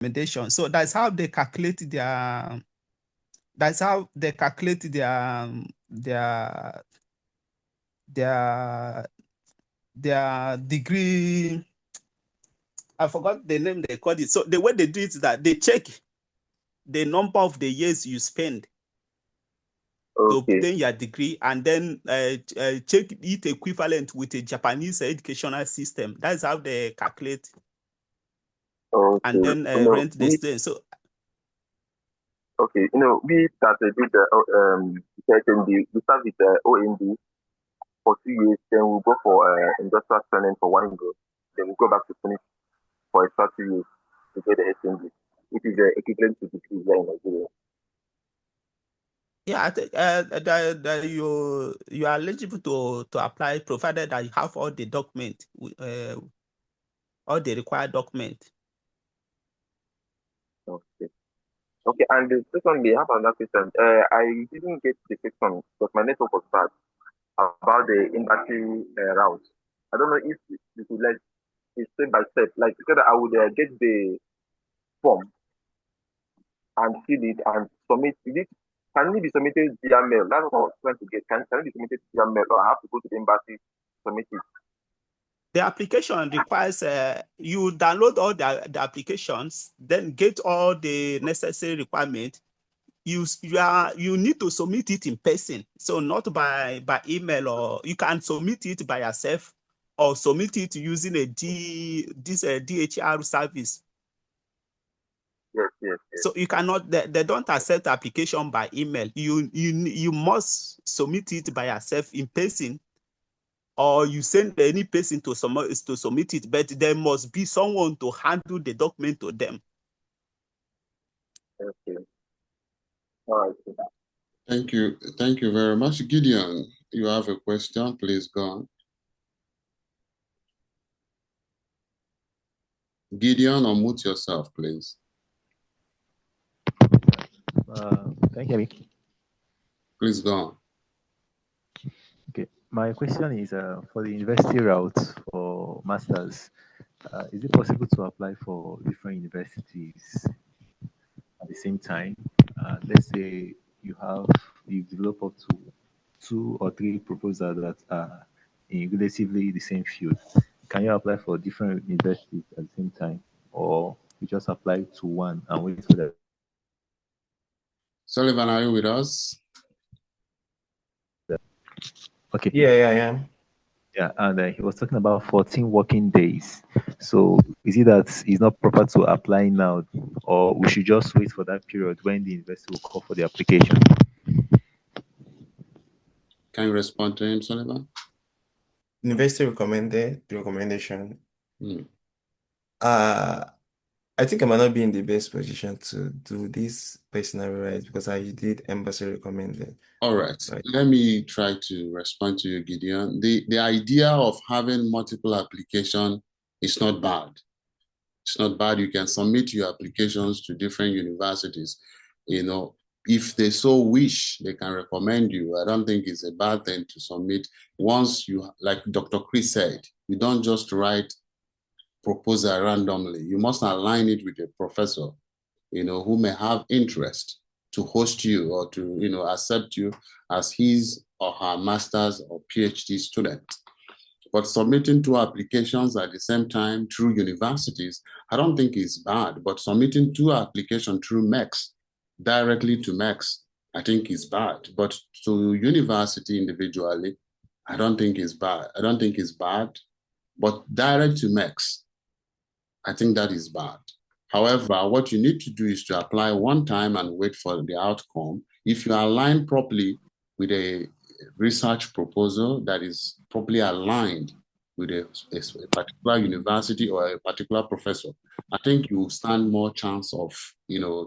recommendation. So that's how they calculate their. That's how they calculate their degree. I forgot the name they called it. So the way they do it is that they check the number of the years you spend to obtain your degree, and then check it equivalent with a Japanese educational system. That's how they calculate. And then rent the student. So okay, we started with the HND. We start with the OND for 2 years, then we'll go for industrial training for 1 year, then we'll go back to finish for extra 2 years to get the HND, which is equivalent to degree here in Nigeria. Yeah, I think that you are eligible to apply, provided that you have all the document, all the required document. Okay. Okay, and the second, we have another question. I didn't get the question because my network was bad about the embassy route. I don't know if you could like step by step, like because I would get the form and fill it and submit it. Can it be submitted via mail? That's what I was trying to get. Can it be submitted via mail, or I have to go to the embassy to submit it? The application requires you download all the applications, then get all the necessary requirements. You need to submit it in person, so not by email, or you can submit it by yourself or submit it using a DHR service. Yes. So you cannot. They don't accept application by email. You must submit it by yourself in person, or you send any person to submit it. But there must be someone to handle the document to them. Okay. All right. Thank you very much. Gideon, you have a question, please go on. Gideon, unmute yourself, please. Can you hear me? Please go on. Okay, my question is for the university route for masters, is it possible to apply for different universities at the same time? Let's say you develop up to 2 or 3 proposals that are in relatively the same field. Can you apply for different universities at the same time, or you just apply to one and wait for that? Sullivan, are you with us? Okay. Yeah, I am. Yeah, and he was talking about 14 working days. So is it that it's not proper to apply now, or we should just wait for that period when the university will call for the application? Can you respond to him, Sullivan? University recommended the recommendation. I think I might not be in the best position to do this personal right because I did embassy recommended. All right. Let me try to respond to you, Gideon. The idea of having multiple application is not bad. It's not bad. You can submit your applications to different universities. If they so wish, they can recommend you. I don't think it's a bad thing to submit. Once you, like Dr. Chris said, you don't just write proposal randomly. You must align it with a professor, who may have interest to host you or to, accept you as his or her master's or PhD student. But submitting 2 applications at the same time through universities, I don't think is bad. But submitting 2 applications through MEXT, directly to MEXT, I think is bad. But to university individually, I don't think it's bad. But direct to MEXT, I think that is bad. However, what you need to do is to apply one time and wait for the outcome. If you align properly with a research proposal that is properly aligned with a particular university or a particular professor, I think you will stand more chance of,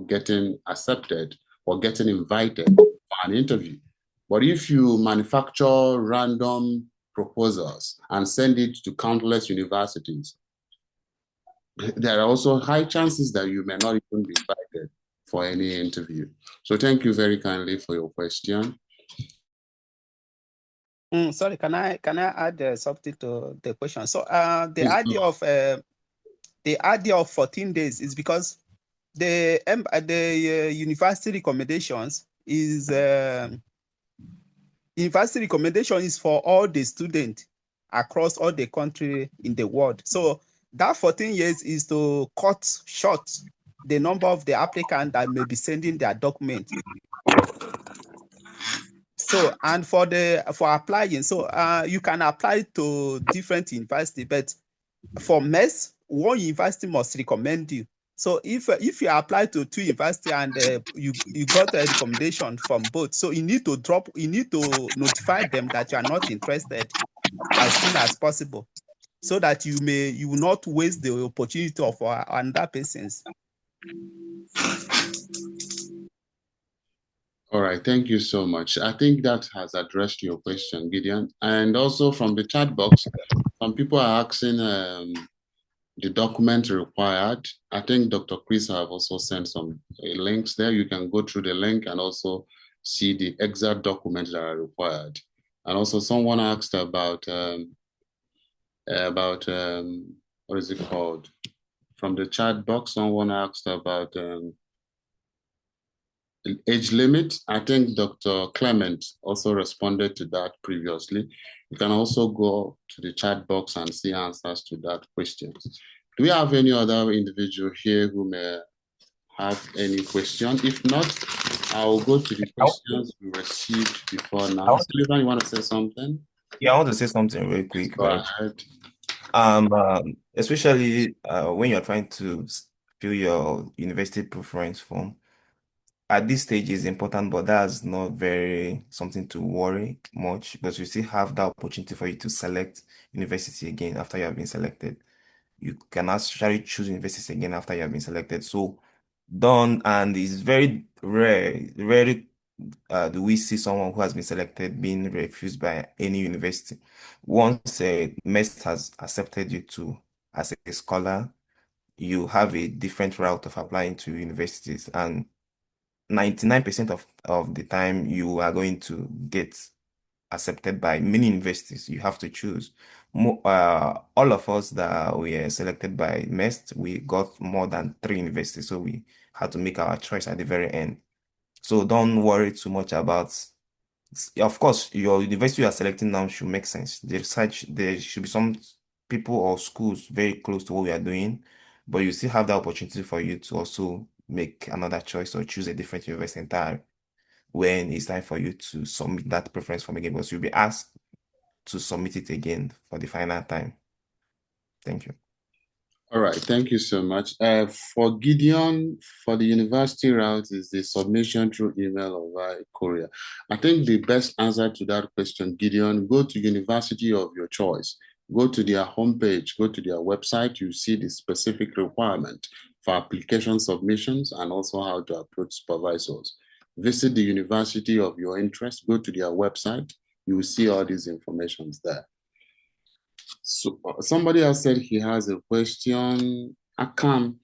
getting accepted or getting invited for an interview. But if you manufacture random proposals and send it to countless universities, there are also high chances that you may not even be invited for any interview. So thank you very kindly for your question. Sorry, can I add something to the question? So the idea of 14 days is because the university recommendations is university recommendation is for all the students across all the country in the world. So that 14 years is to cut short the number of the applicants that may be sending their document. So, and for applying, so you can apply to different university, but for MEXT, one university must recommend you. So if you apply to two university and you got a recommendation from both, so you need to notify them that you are not interested as soon as possible, so that you will not waste the opportunity of another person's. All right, thank you so much. I think that has addressed your question, Gideon. And also from the chat box, some people are asking the document required. I think Dr. Chris have also sent some links there. You can go through the link and also see the exact documents that are required. And also someone asked about what is it called? From the chat box, someone asked about age limit. I think Dr. Clement also responded to that previously. You can also go to the chat box and see answers to that question. Do we have any other individual here who may have any question? If not, I'll go to the questions we received before now. Sullivan, you want to say something? Yeah, I want to say something real quick. Go ahead. Especially when you're trying to fill your university preference form, at this stage is important, but that's not very something to worry much because you still have that opportunity for you to select university again after you have been selected. You can actually choose university again after you have been selected. So don't, and it's very rarely do we see someone who has been selected being refused by any university. Once MEXT has accepted you to as a scholar, you have a different route of applying to universities, and 99% of the time you are going to get accepted by many universities. You have to choose. All of us that were selected by MEXT, we got more than 3 universities, so we had to make our choice at the very end. So don't worry too much about. Of course, your university you are selecting now should make sense. There should be some people or schools very close to what we are doing, but you still have the opportunity for you to also make another choice or choose a different university entirely when it's time for you to submit that preference form again, because you'll be asked to submit it again for the final time. Thank you. All right, thank you so much. For Gideon, for the university route, is the submission through email or via courier? I think the best answer to that question, Gideon, go to university of your choice. Go to their homepage, go to their website, you see the specific requirement for application submissions and also how to approach supervisors. Visit the university of your interest, go to their website, you will see all these informations there. So somebody else said he has a question. Akam,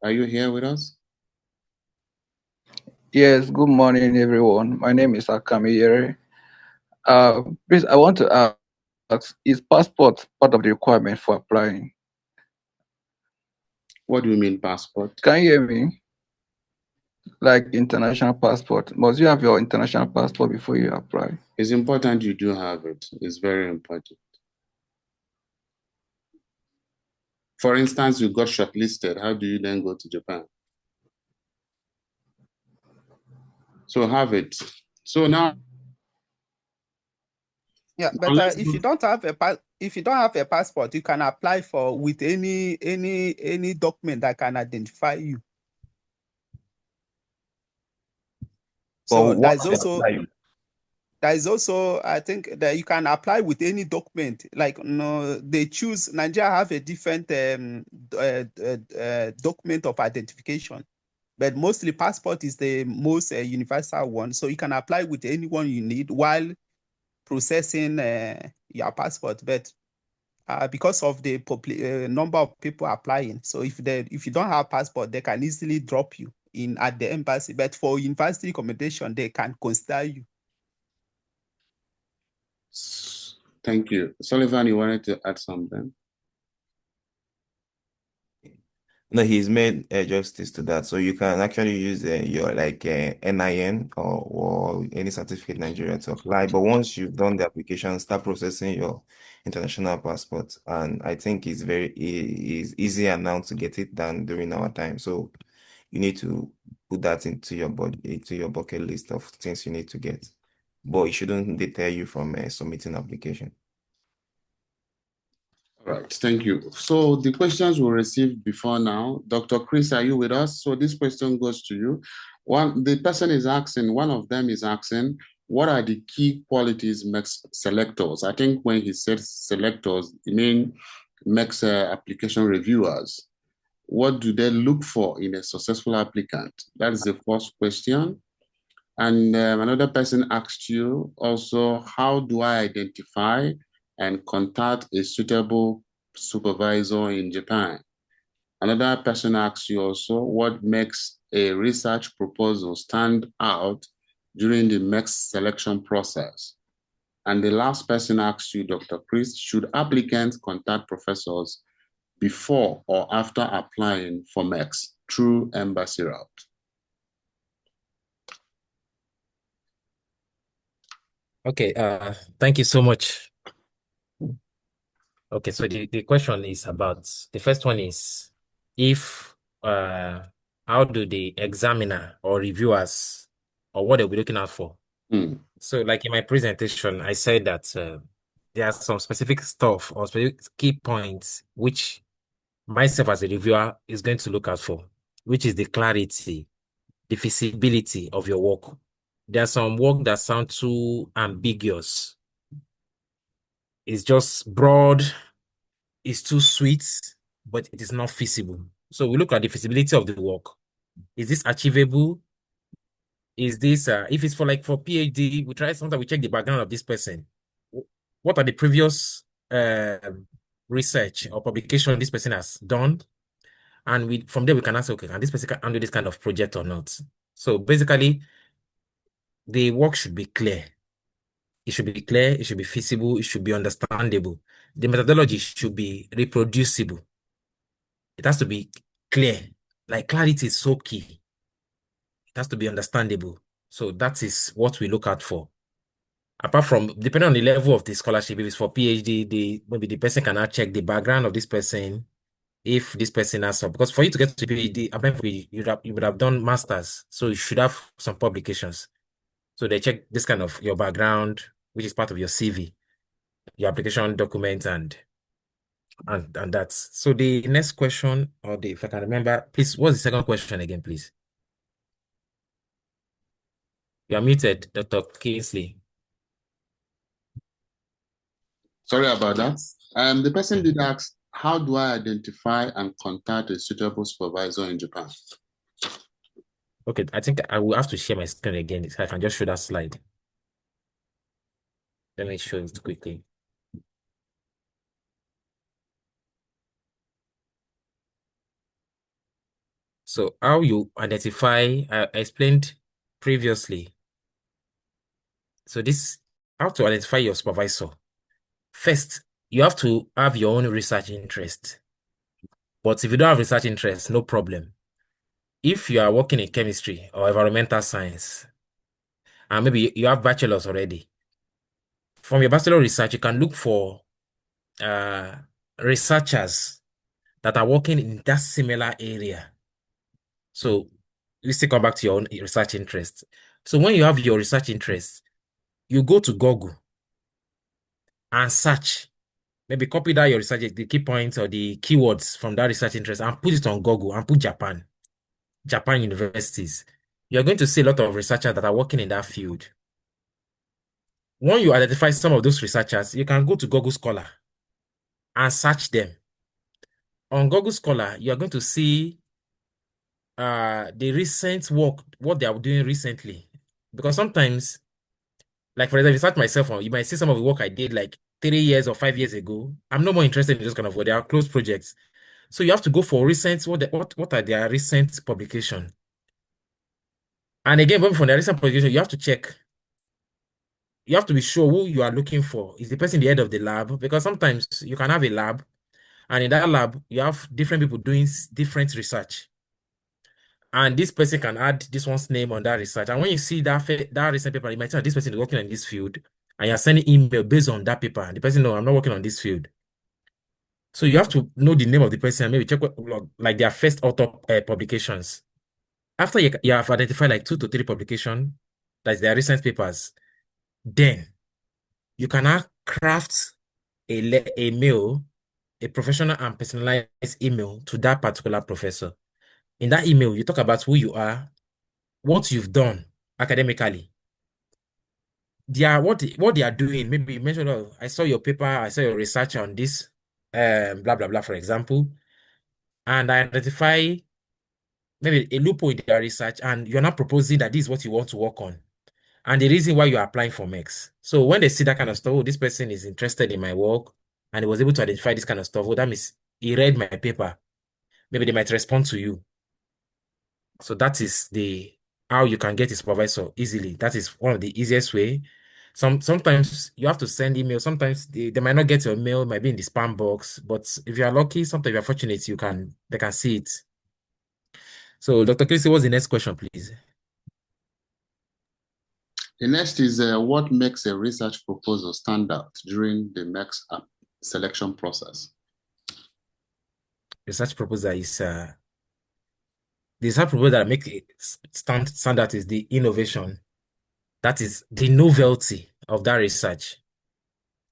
are you here with us? Yes, good morning, everyone. My name is Akam Iyere. Please, I want to ask, is passport part of the requirement for applying? What do you mean passport? Can you hear me? Like international passport. Must you have your international passport before you apply? It's important you do have it. It's very important. For instance, you got shortlisted. How do you then go to Japan? So have it. So now, Yeah, but if you don't have a passport, you can apply for with any document that can identify you. So there's also I think that you can apply with any document. Like they choose Nigeria have a different document of identification, but mostly passport is the most universal one. So you can apply with anyone you need while processing your passport. But because of the number of people applying, so if you don't have passport, they can easily drop you in at the embassy. But for university accommodation, they can consider you. Thank you. Sullivan, you wanted to add something? No, he's made justice to that. So you can actually use your like NIN or any certificate in Nigeria to apply. But once you've done the application, start processing your international passport. And I think it's easier now to get it than during our time. So you need to put that into your bucket list of things you need to get. But it shouldn't deter you from submitting application. All right, thank you. So the questions we received before now, Dr. Chris, are you with us? So this question goes to you. The person is asking, one of them is asking, what are the key qualities makes selectors? I think when he said selectors, he means makes application reviewers. What do they look for in a successful applicant? That is the first question. And another person asked you also, how do I identify and contact a suitable supervisor in Japan? Another person asked you also, what makes a research proposal stand out during the MEXT selection process? And the last person asked you, Dr. Chris, should applicants contact professors before or after applying for MEXT through embassy route? Okay, thank you so much. Okay, so the question is about, the first one is, if how do the examiner or reviewers, or what they'll be looking out for? So like in my presentation, I said that there are some specific stuff or specific key points which myself as a reviewer is going to look out for, which is the clarity, the feasibility of your work. There's some work that sound too ambiguous. It's just broad, it's too sweet, but it is not feasible. So we look at the feasibility of the work. Is this achievable? Is this, if it's for PhD, we try sometimes we check the background of this person. What are the previous research or publication this person has done? And from there we can ask, okay, can this person handle this kind of project or not? So basically, the work should be clear. It should be clear, it should be feasible, it should be understandable. The methodology should be reproducible. It has to be clear. Like, clarity is so key. It has to be understandable. So that is what we look out for. Apart from, depending on the level of the scholarship, if it's for PhD, maybe the person cannot check the background of this person, if this person has some, because for you to get to PhD, you would have done masters, so you should have some publications. So they check this kind of your background, which is part of your CV, your application document, and that's. So the next question, if I can remember, please, what's the second question again, please? You are muted, Dr. Kingsley. Sorry about that. The person did ask, how do I identify and contact a suitable supervisor in Japan? Okay, I think I will have to share my screen again so I can just show that slide. Let me show it quickly. So how you identify, I explained previously. So this, how to identify your supervisor. First, you have to have your own research interest. But if you don't have research interest, no problem. If you are working in chemistry or environmental science, and maybe you have bachelor's already, from your bachelor research, you can look for researchers that are working in that similar area. So you still come back to your own research interest. So when you have your research interest, you go to Google and search. Maybe copy that your research, the key points or the keywords from that research interest, and put it on Google and put Japan universities. You're going to see a lot of researchers that are working in that field. When you identify some of those researchers, you can go to Google Scholar and search them. On Google Scholar, you are going to see the recent work, what they are doing recently. Because sometimes, like for example, if you search myself on, you might see some of the work I did like 3 years or 5 years ago. I'm no more interested in this kind of work. They are closed projects. So you have to go for recent, what are their recent publication? And again, when from the recent publication, you have to check. You have to be sure who you are looking for. Is the person the head of the lab? Because sometimes you can have a lab And in that lab, you have different people doing different research. And this person can add this one's name on that research. And when you see that recent paper, you might tell this person is working on this field, and you're sending email based on that paper. And the person, no, I'm not working on this field. So you have to know the name of the person and maybe check like their first author publications. After you have identified like 2 to 3 publications, that's their recent papers, then you can now craft a mail, a professional and personalized email to that particular professor. In that email, you talk about who you are, what you've done academically. What they are doing. Maybe you mentioned, oh, I saw your paper, I saw your research on this, blah blah blah, for example, and I identify maybe a loophole in their research, and you're not proposing that this is what you want to work on, and the reason why you're applying for MEXT. So when they see that kind of stuff, oh, this person is interested in my work, and he was able to identify this kind of stuff, oh, that means he read my paper. Maybe they might respond to you. So that is the how you can get a supervisor easily. That is one of the easiest way. Sometimes you have to send email. Sometimes they might not get your mail, it might be in the spam box. But if you are lucky, sometimes you are fortunate, they can see it. So Dr. Christie, what's the next question, please? The next is what makes a research proposal stand out during the MEXT selection process? Research proposal is the research proposal that make it stand out is the innovation. That is the novelty of that research.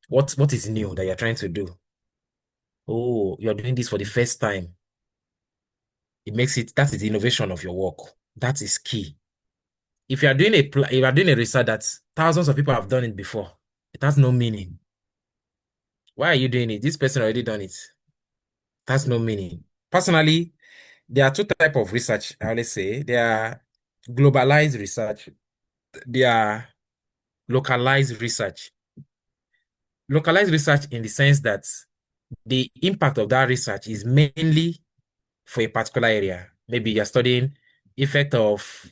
What is new that you're trying to do? Oh, you're doing this for the first time. That is the innovation of your work. That is key. If you are doing a research that thousands of people have done it before, it has no meaning. Why are you doing it? This person already done it. It has no meaning. Personally, there are 2 types of research, I always say. There are globalized research. There are localized research. Localized research in the sense that the impact of that research is mainly for a particular area. Maybe you're studying effect of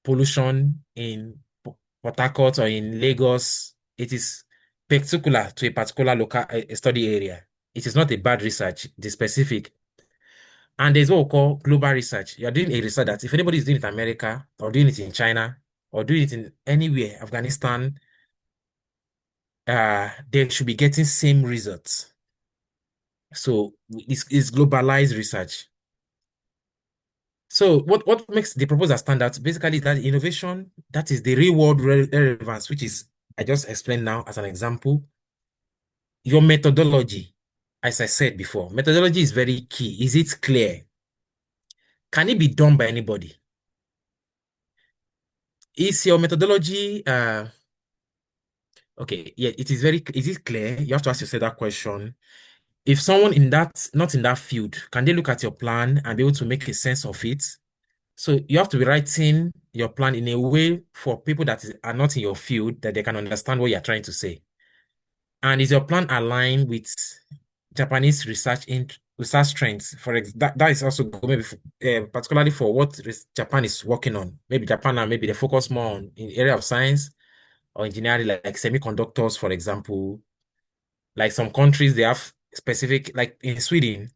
pollution in Port Harcourt or in Lagos. It is particular to a particular local study area. It is not a bad research, it is specific. And there's what we call global research. You're doing a research that if anybody is doing it in America or doing it in China or doing it in anywhere, Afghanistan, they should be getting same results. So it's globalized research. So what makes the proposal stand out basically is that innovation, that is the real world relevance, which is I just explained now as an example. Your methodology, as I said before, methodology is very key. Is it clear? Can it be done by anybody? Is your methodology okay? Yeah, is it clear? You have to ask yourself that question. If someone not in that field, can they look at your plan and be able to make a sense of it? So you have to be writing your plan in a way for people that are not in your field, that they can understand what you're trying to say. And is your plan aligned with Japanese research trends? That is also good, maybe particularly for what Japan is working on. Maybe Japan and maybe they focus more on in area of science or engineering, like semiconductors, for example. Like some countries, they have specific, like in Sweden,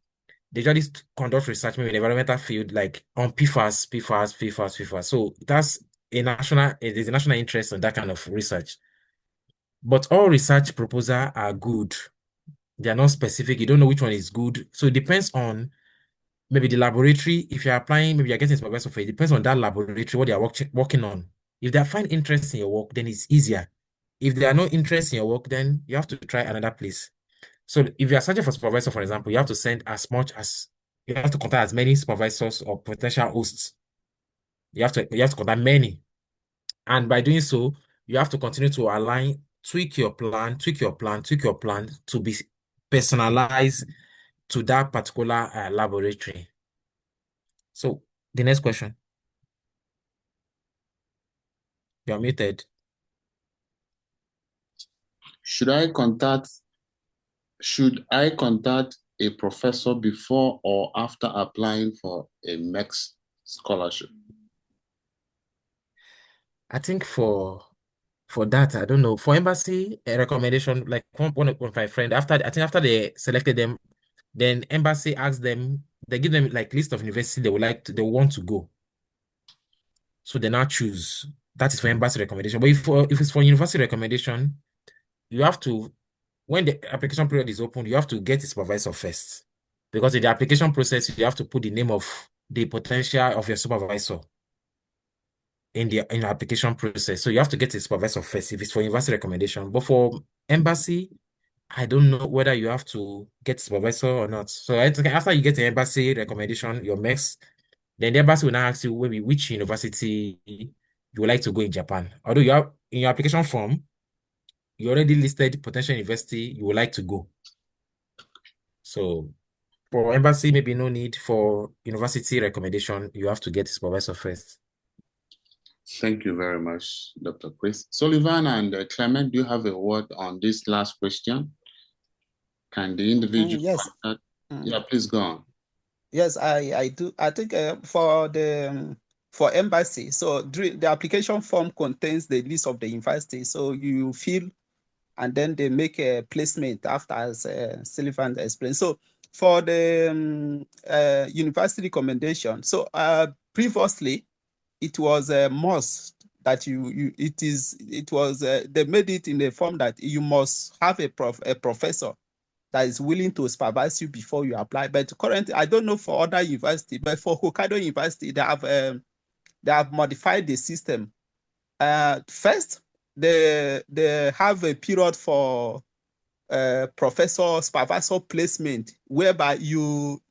they usually conduct research maybe in the environmental field, like on PFAS. So there's a national interest in that kind of research. But all research proposals are good. They are not specific. You don't know which one is good. So it depends on maybe the laboratory. If you're applying, maybe you're getting supervisor for it. It depends on that laboratory, what they are working on. If they find interest in your work, then it's easier. If there are no interest in your work, then you have to try another place. So if you are searching for supervisor, for example, you have to you have to contact as many supervisors or potential hosts. You have to contact many. And by doing so, you have to continue to tweak your plan to be personalized to that particular laboratory. So the next question. You're muted. Should I contact a professor before or after applying for a MEXT scholarship? I think for that, I don't know. For embassy, a recommendation, like one of my friends, after they selected them, Then embassy asks them, they give them like list of university they want to go. So they now choose. That is for embassy recommendation. But if it's for university recommendation, you have to, when the application period is open, you have to get a supervisor first. Because in the application process, you have to put the name of the potential of your supervisor in the application process. So you have to get a supervisor first if it's for university recommendation. But for embassy, I don't know whether you have to get supervisor or not. So after you get an embassy recommendation, your MEXT, then the embassy will now ask you maybe which university you would like to go in Japan. Although you have in your application form, you already listed potential university you would like to go. So for embassy, maybe no need. For university recommendation, you have to get a supervisor first. Thank you very much, Dr. Chris. Sullivan and Clement, do you have a word on this last question? Can the individual yes. Yeah, please go on. Yes, I do. I think for embassy, so the application form contains the list of the university. So you fill, and then they make a placement after, as Sullivan explained. So for the university recommendation, so previously it was a must that they made it in the form that you must have a professor that is willing to supervise you before you apply. But currently, I don't know for other universities, but for Hokkaido University, they have modified the system. First, they have a period for professor supervisor placement, whereby you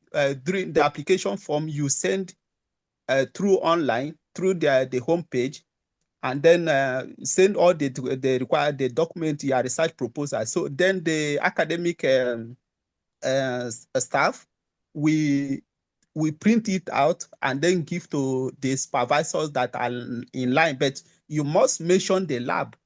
during the application form you send through online through the homepage, and then send all the required document, your research proposal. So then the academic staff, we print it out and then give to the supervisors that are in line. But you must mention the lab.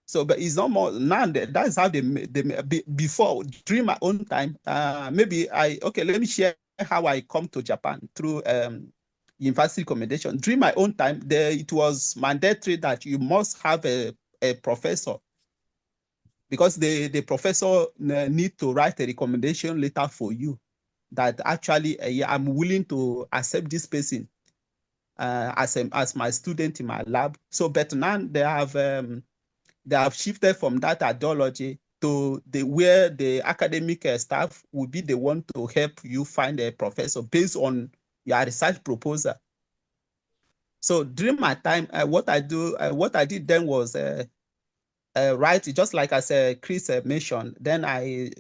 So, but it's not more now. That's how they before, during my own time. Let me share how I come to Japan through university recommendation. During my own time, it was mandatory that you must have a professor, because the professor need to write a recommendation letter for you that actually I'm willing to accept this person as my student in my lab. So, but now they have shifted from that ideology to where the academic staff will be the one to help you find a professor based on your research proposal. So during my time, what I did then was write, just like as Chris mentioned. Then I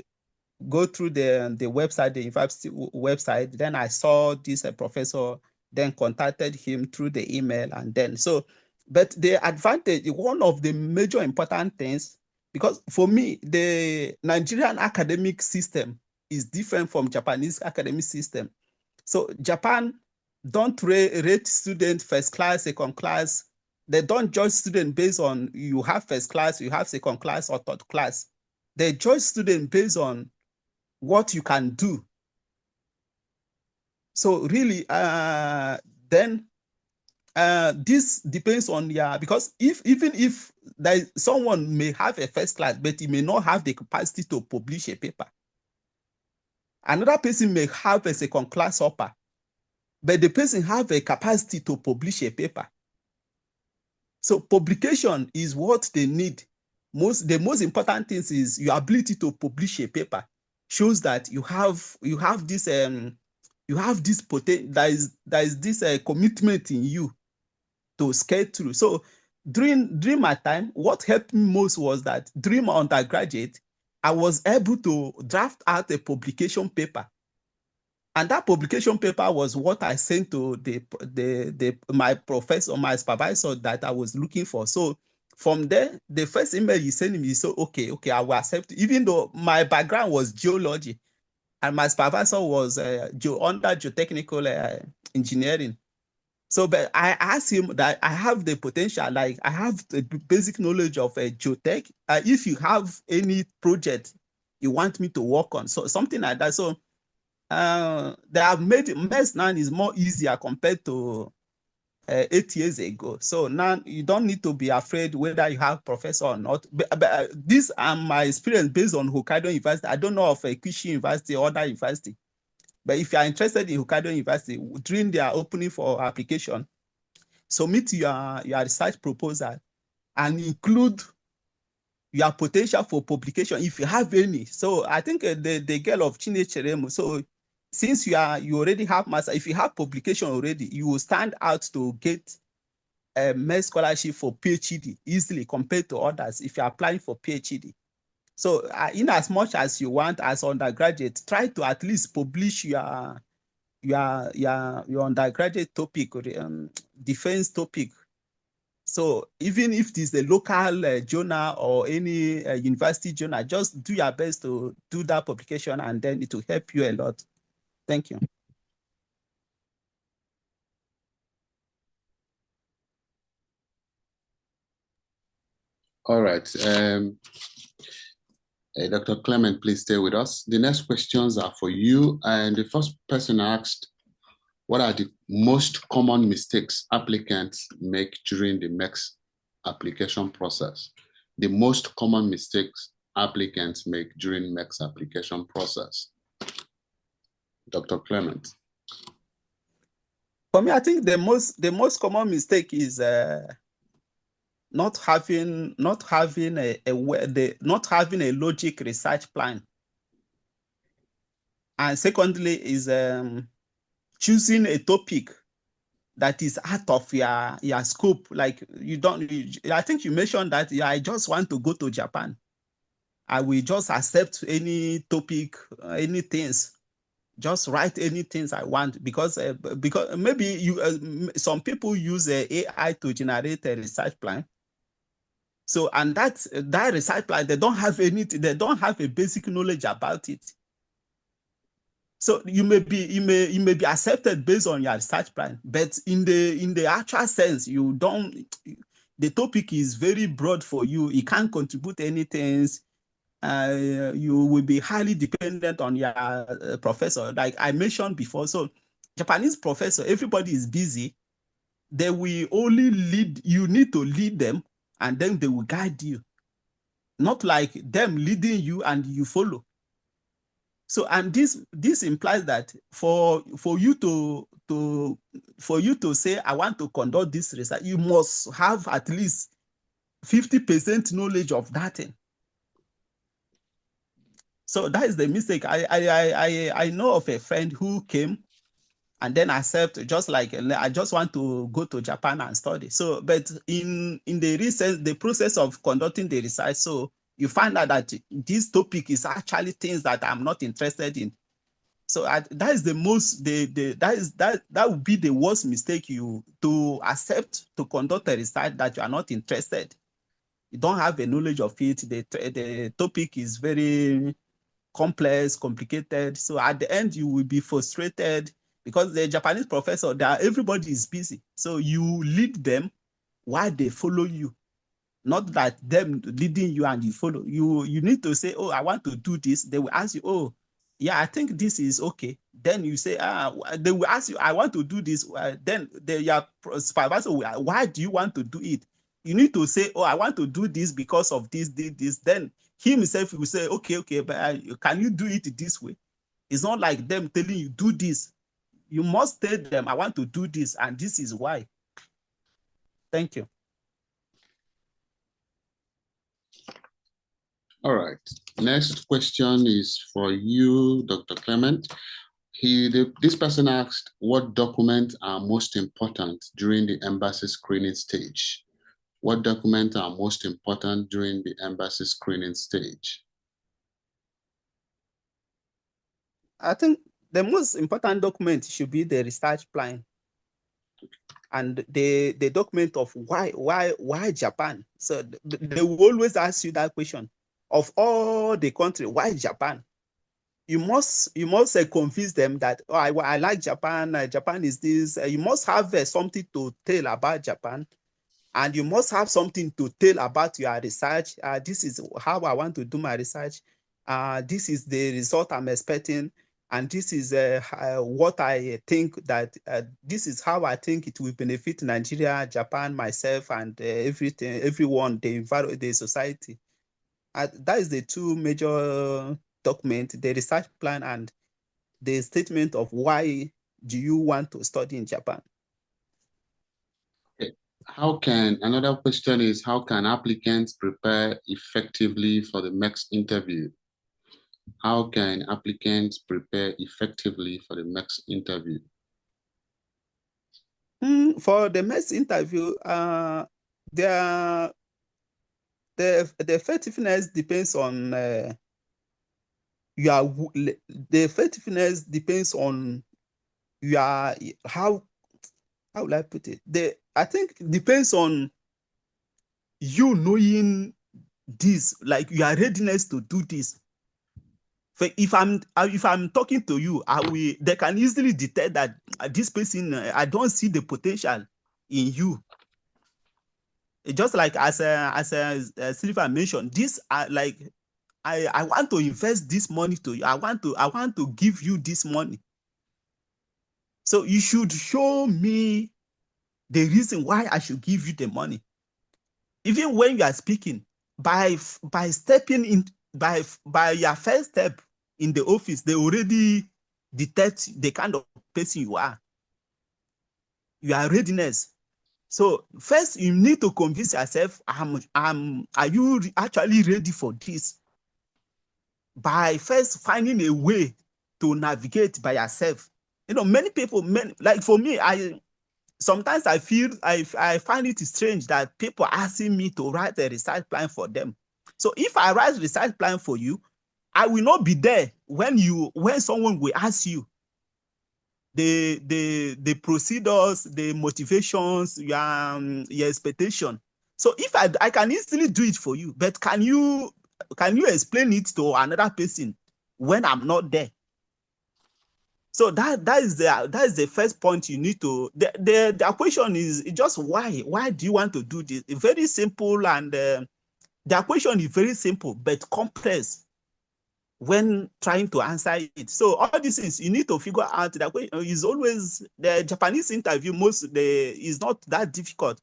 go through the website, the university website. Then I saw this professor, then contacted him through the email, and then but the advantage, one of the major important things, because for me, the Nigerian academic system is different from Japanese academic system. So Japan don't rate students first class, second class. They don't judge students based on you have first class, you have second class, or third class. They judge students based on what you can do. So really, then this depends on because even if someone may have a first class, but he may not have the capacity to publish a paper. Another person may have a second class upper, but the person have a capacity to publish a paper. So publication is what they need. The most important thing is your ability to publish a paper. Shows that you have this potential. There is this commitment in you to scale through. So during my time, what helped me most was that during my undergraduate, I was able to draft out a publication paper. And that publication paper was what I sent to my professor, my supervisor that I was looking for. So from there, the first email he sent me, so okay, I will accept it. Even though my background was geology and my supervisor was under geotechnical engineering. So, but I asked him that I have the potential, like I have the basic knowledge of geotech. If you have any project you want me to work on, so something like that. So they have made MEXT now is more easier compared to 8 years ago. So now you don't need to be afraid whether you have professor or not. But this are my experience based on Hokkaido University. I don't know of a Kishi University or other university. But if you are interested in Hokkaido University, during their opening for application, submit your research proposal and include your potential for publication if you have any. So I think the girl of Chine Cheremo, so since you already have master, if you have publication already, you will stand out to get a MEXT scholarship for PhD easily compared to others if you're applying for PhD. So in as much as you want as undergraduate, try to at least publish your undergraduate topic or defense topic. So even if it is a local journal or any university journal, just do your best to do that publication, and then it will help you a lot. Thank you. All right. Dr. Clement, please stay with us. The next questions are for you. And the first person asked, what are the most common mistakes applicants make during the MEXT application process? The most common mistakes applicants make during MEXT application process. Dr. Clement. For me, I think the most common mistake is not having a logic research plan. And secondly is choosing a topic that is out of your scope. Like I think you mentioned that I just want to go to Japan. I will just accept any topic, any things, just write any things I want because maybe some people use AI to generate a research plan. So, and that research plan, they don't have anything, they don't have a basic knowledge about it. So you may be accepted based on your research plan, but in the actual sense, the topic is very broad for you. It can't contribute anything. You will be highly dependent on your professor, like I mentioned before. So Japanese professor, everybody is busy. They will only lead, you need to lead them, and then they will guide you. Not like them leading you and you follow. So, and this implies that for you to say, I want to conduct this research, you must have at least 50% knowledge of that thing. So that is the mistake. I know of a friend who came and then accept, just like, I just want to go to Japan and study. So, but in the process of conducting the research, so you find out that this topic is actually things that I'm not interested in. So that is the most that would be the worst mistake, to accept to conduct a research that you are not interested. You don't have a knowledge of it. The topic is very complex, complicated. So at the end, you will be frustrated because the Japanese professor, everybody is busy. So you lead them while they follow you. Not that them leading you and you follow. You need to say, oh, I want to do this. They will ask you, oh, yeah, I think this is okay. Then you say, they will ask you, I want to do this. Then your supervisor will, why do you want to do it? You need to say, oh, I want to do this because of this. Then he himself will say, okay, but can you do it this way? It's not like them telling you, do this. You must tell them, I want to do this, and this is why. Thank you. All right. Next question is for you, Dr. Clement. This person asked, what documents are most important during the embassy screening stage? What documents are most important during the embassy screening stage? I think the most important document should be the research plan and the document of why Japan. So they will always ask you that question. Of all the country, why Japan? You must convince them that, oh, I like Japan. Japan is this. You must have something to tell about Japan, and you must have something to tell about your research. This is how I want to do my research. This is the result I'm expecting. And this is what I think that this is how I think it will benefit Nigeria, Japan, myself, and everyone, the society. That is the two major documents: the research plan and the statement of why do you want to study in Japan. Another question is, how can applicants prepare effectively for the MEXT interview? How can applicants prepare effectively for the MEXT interview? For the MEXT interview, the effectiveness depends on the effectiveness depends on your how will I put it? I think it depends on you knowing this, like your readiness to do this. If I'm talking to you, they can easily detect that this person, I don't see the potential in you. Just like as Silva mentioned, this like I want to invest this money to you. I want to give you this money. So you should show me the reason why I should give you the money. Even when you are speaking, by stepping in, by your first step in the office, they already detect the kind of person you are, your readiness. So first, you need to convince yourself, are you actually ready for this? By first finding a way to navigate by yourself. Many people, like for me, sometimes I find it strange that people asking me to write a research plan for them. So if I write a research plan for you, I will not be there when someone will ask you the procedures, the motivations, your expectation. So if I can easily do it for you, but can you explain it to another person when I'm not there? So that is the first point you need to. The question is just why do you want to do this? It's very simple, and the question is very simple but complex when trying to answer it. So all these things you need to figure out. The question is always the Japanese interview. Is not that difficult.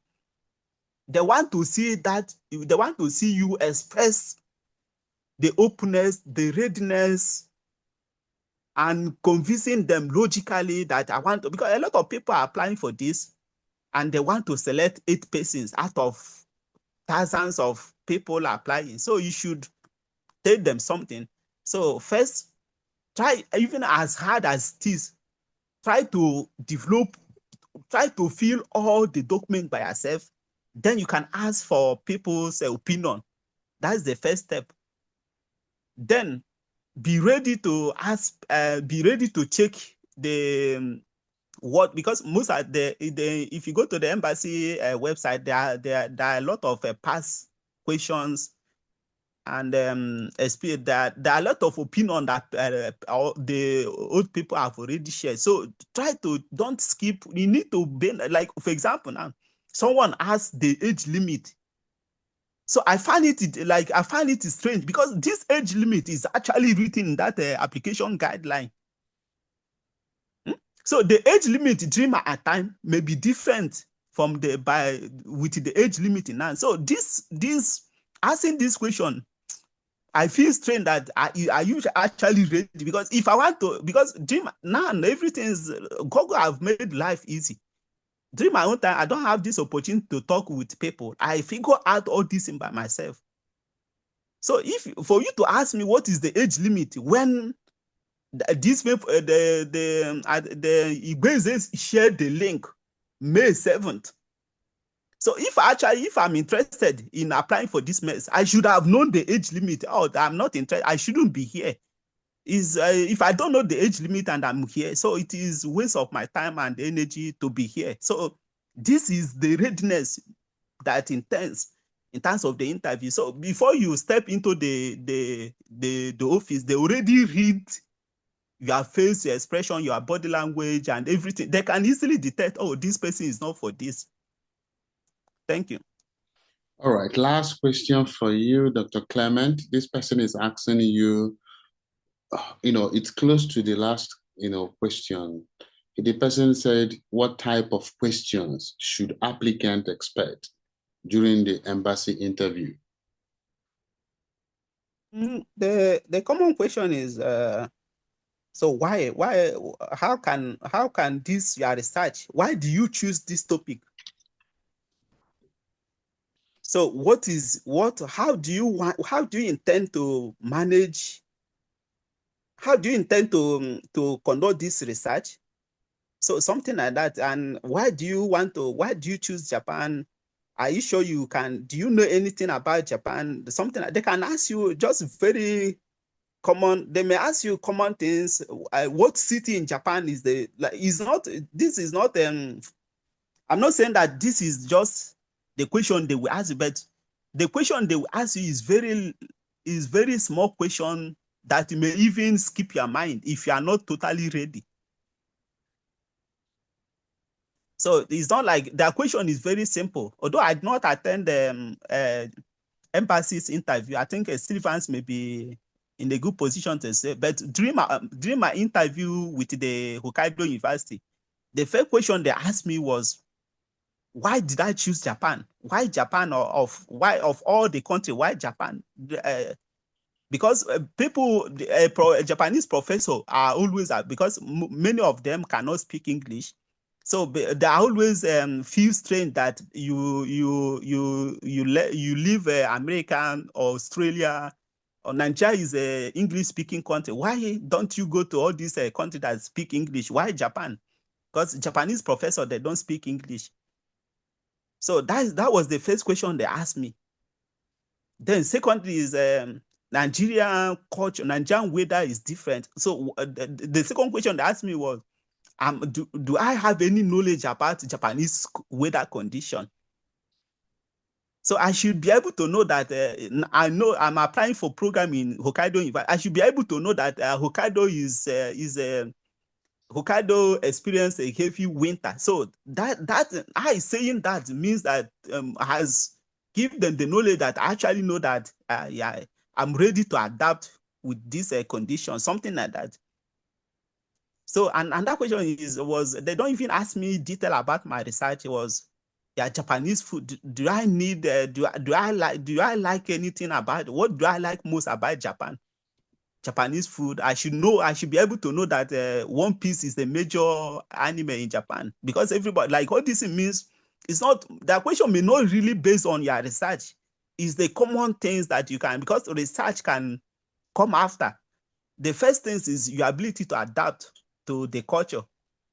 They want to see you express the openness, the readiness, and convincing them logically that I want to, because a lot of people are applying for this and they want to select 8 persons out of thousands of people applying. So you should tell them something. So first, try, even as hard as it is, try to fill all the documents by yourself. Then you can ask for people's opinion. That's the first step. Then be ready to check the because most of if you go to the embassy website, there are a lot of past questions and there are a lot of opinion that the old people have already shared. So don't skip. You need to be like, for example, now someone asked the age limit. So I find it strange because this age limit is actually written in that application guideline. So the age limit during my time may be different from with the age limit now. So this asking this question, I feel strange that are you actually ready? Because if I want to, because now everything's Google have made life easy. During my own time, I don't have this opportunity to talk with people. I figure out all this by myself. So for you to ask me what is the age limit when this people, the Igbezes shared the link May 7th. So if I'm interested in applying for this mess, I should have known the age limit. Oh, I'm not interested. I shouldn't be here. If I don't know the age limit and I'm here, so it is waste of my time and energy to be here. So this is the readiness that in terms of the interview. So before you step into the office, they already read your face, your expression, your body language, and everything. They can easily detect, oh, this person is not for this. Thank you. All right, last question for you, Dr. Clement. This person is asking you, it's close to the last, question. The person said, what type of questions should applicant expect during the embassy interview? The common question is, so how can this your research, why do you choose this topic? So how do you intend to manage, how do you intend to conduct this research? So something like that. And why do you choose Japan? Are you sure do you know anything about Japan? Something like, they can ask you just very common, they may ask you common things. What city in Japan is this is not, I'm not saying that this is just the question they will ask you, but the question they will ask you is very small question that may even skip your mind if you are not totally ready. So it's not like the question is very simple. Although I did not attend the embassy's interview, I think Stevens may be in a good position to say. But during my interview with the Hokkaido University, the first question they asked me was, why did I choose Japan? Why Japan, or why of all the country, why Japan? Because Japanese professors are always, because many of them cannot speak English, so they always feel strange that you live American or Australia or Nigeria is a English speaking country. Why don't you go to all these countries that speak English? Why Japan? Because Japanese professors, they don't speak English. So that was the first question they asked me. Then secondly is Nigerian culture, Nigerian weather is different. So the second question they asked me was, do I have any knowledge about Japanese weather condition? So I should be able to know that I know I'm applying for program in Hokkaido. I should be able to know that Hokkaido Hokkaido experienced a heavy winter. So that I saying that means that has give them the knowledge that I actually know that yeah, I'm ready to adapt with this condition, something like that. So and that question was they don't even ask me detail about my research. It was, yeah, Japanese food. Do I need do I like anything about, what do I like most about Japanese food? I should be able to know that One Piece is the major anime in Japan, because everybody, like, all this means, it's not, the question may not really based on your research. It's the common things that you can, because research can come after. The first thing is your ability to adapt to the culture.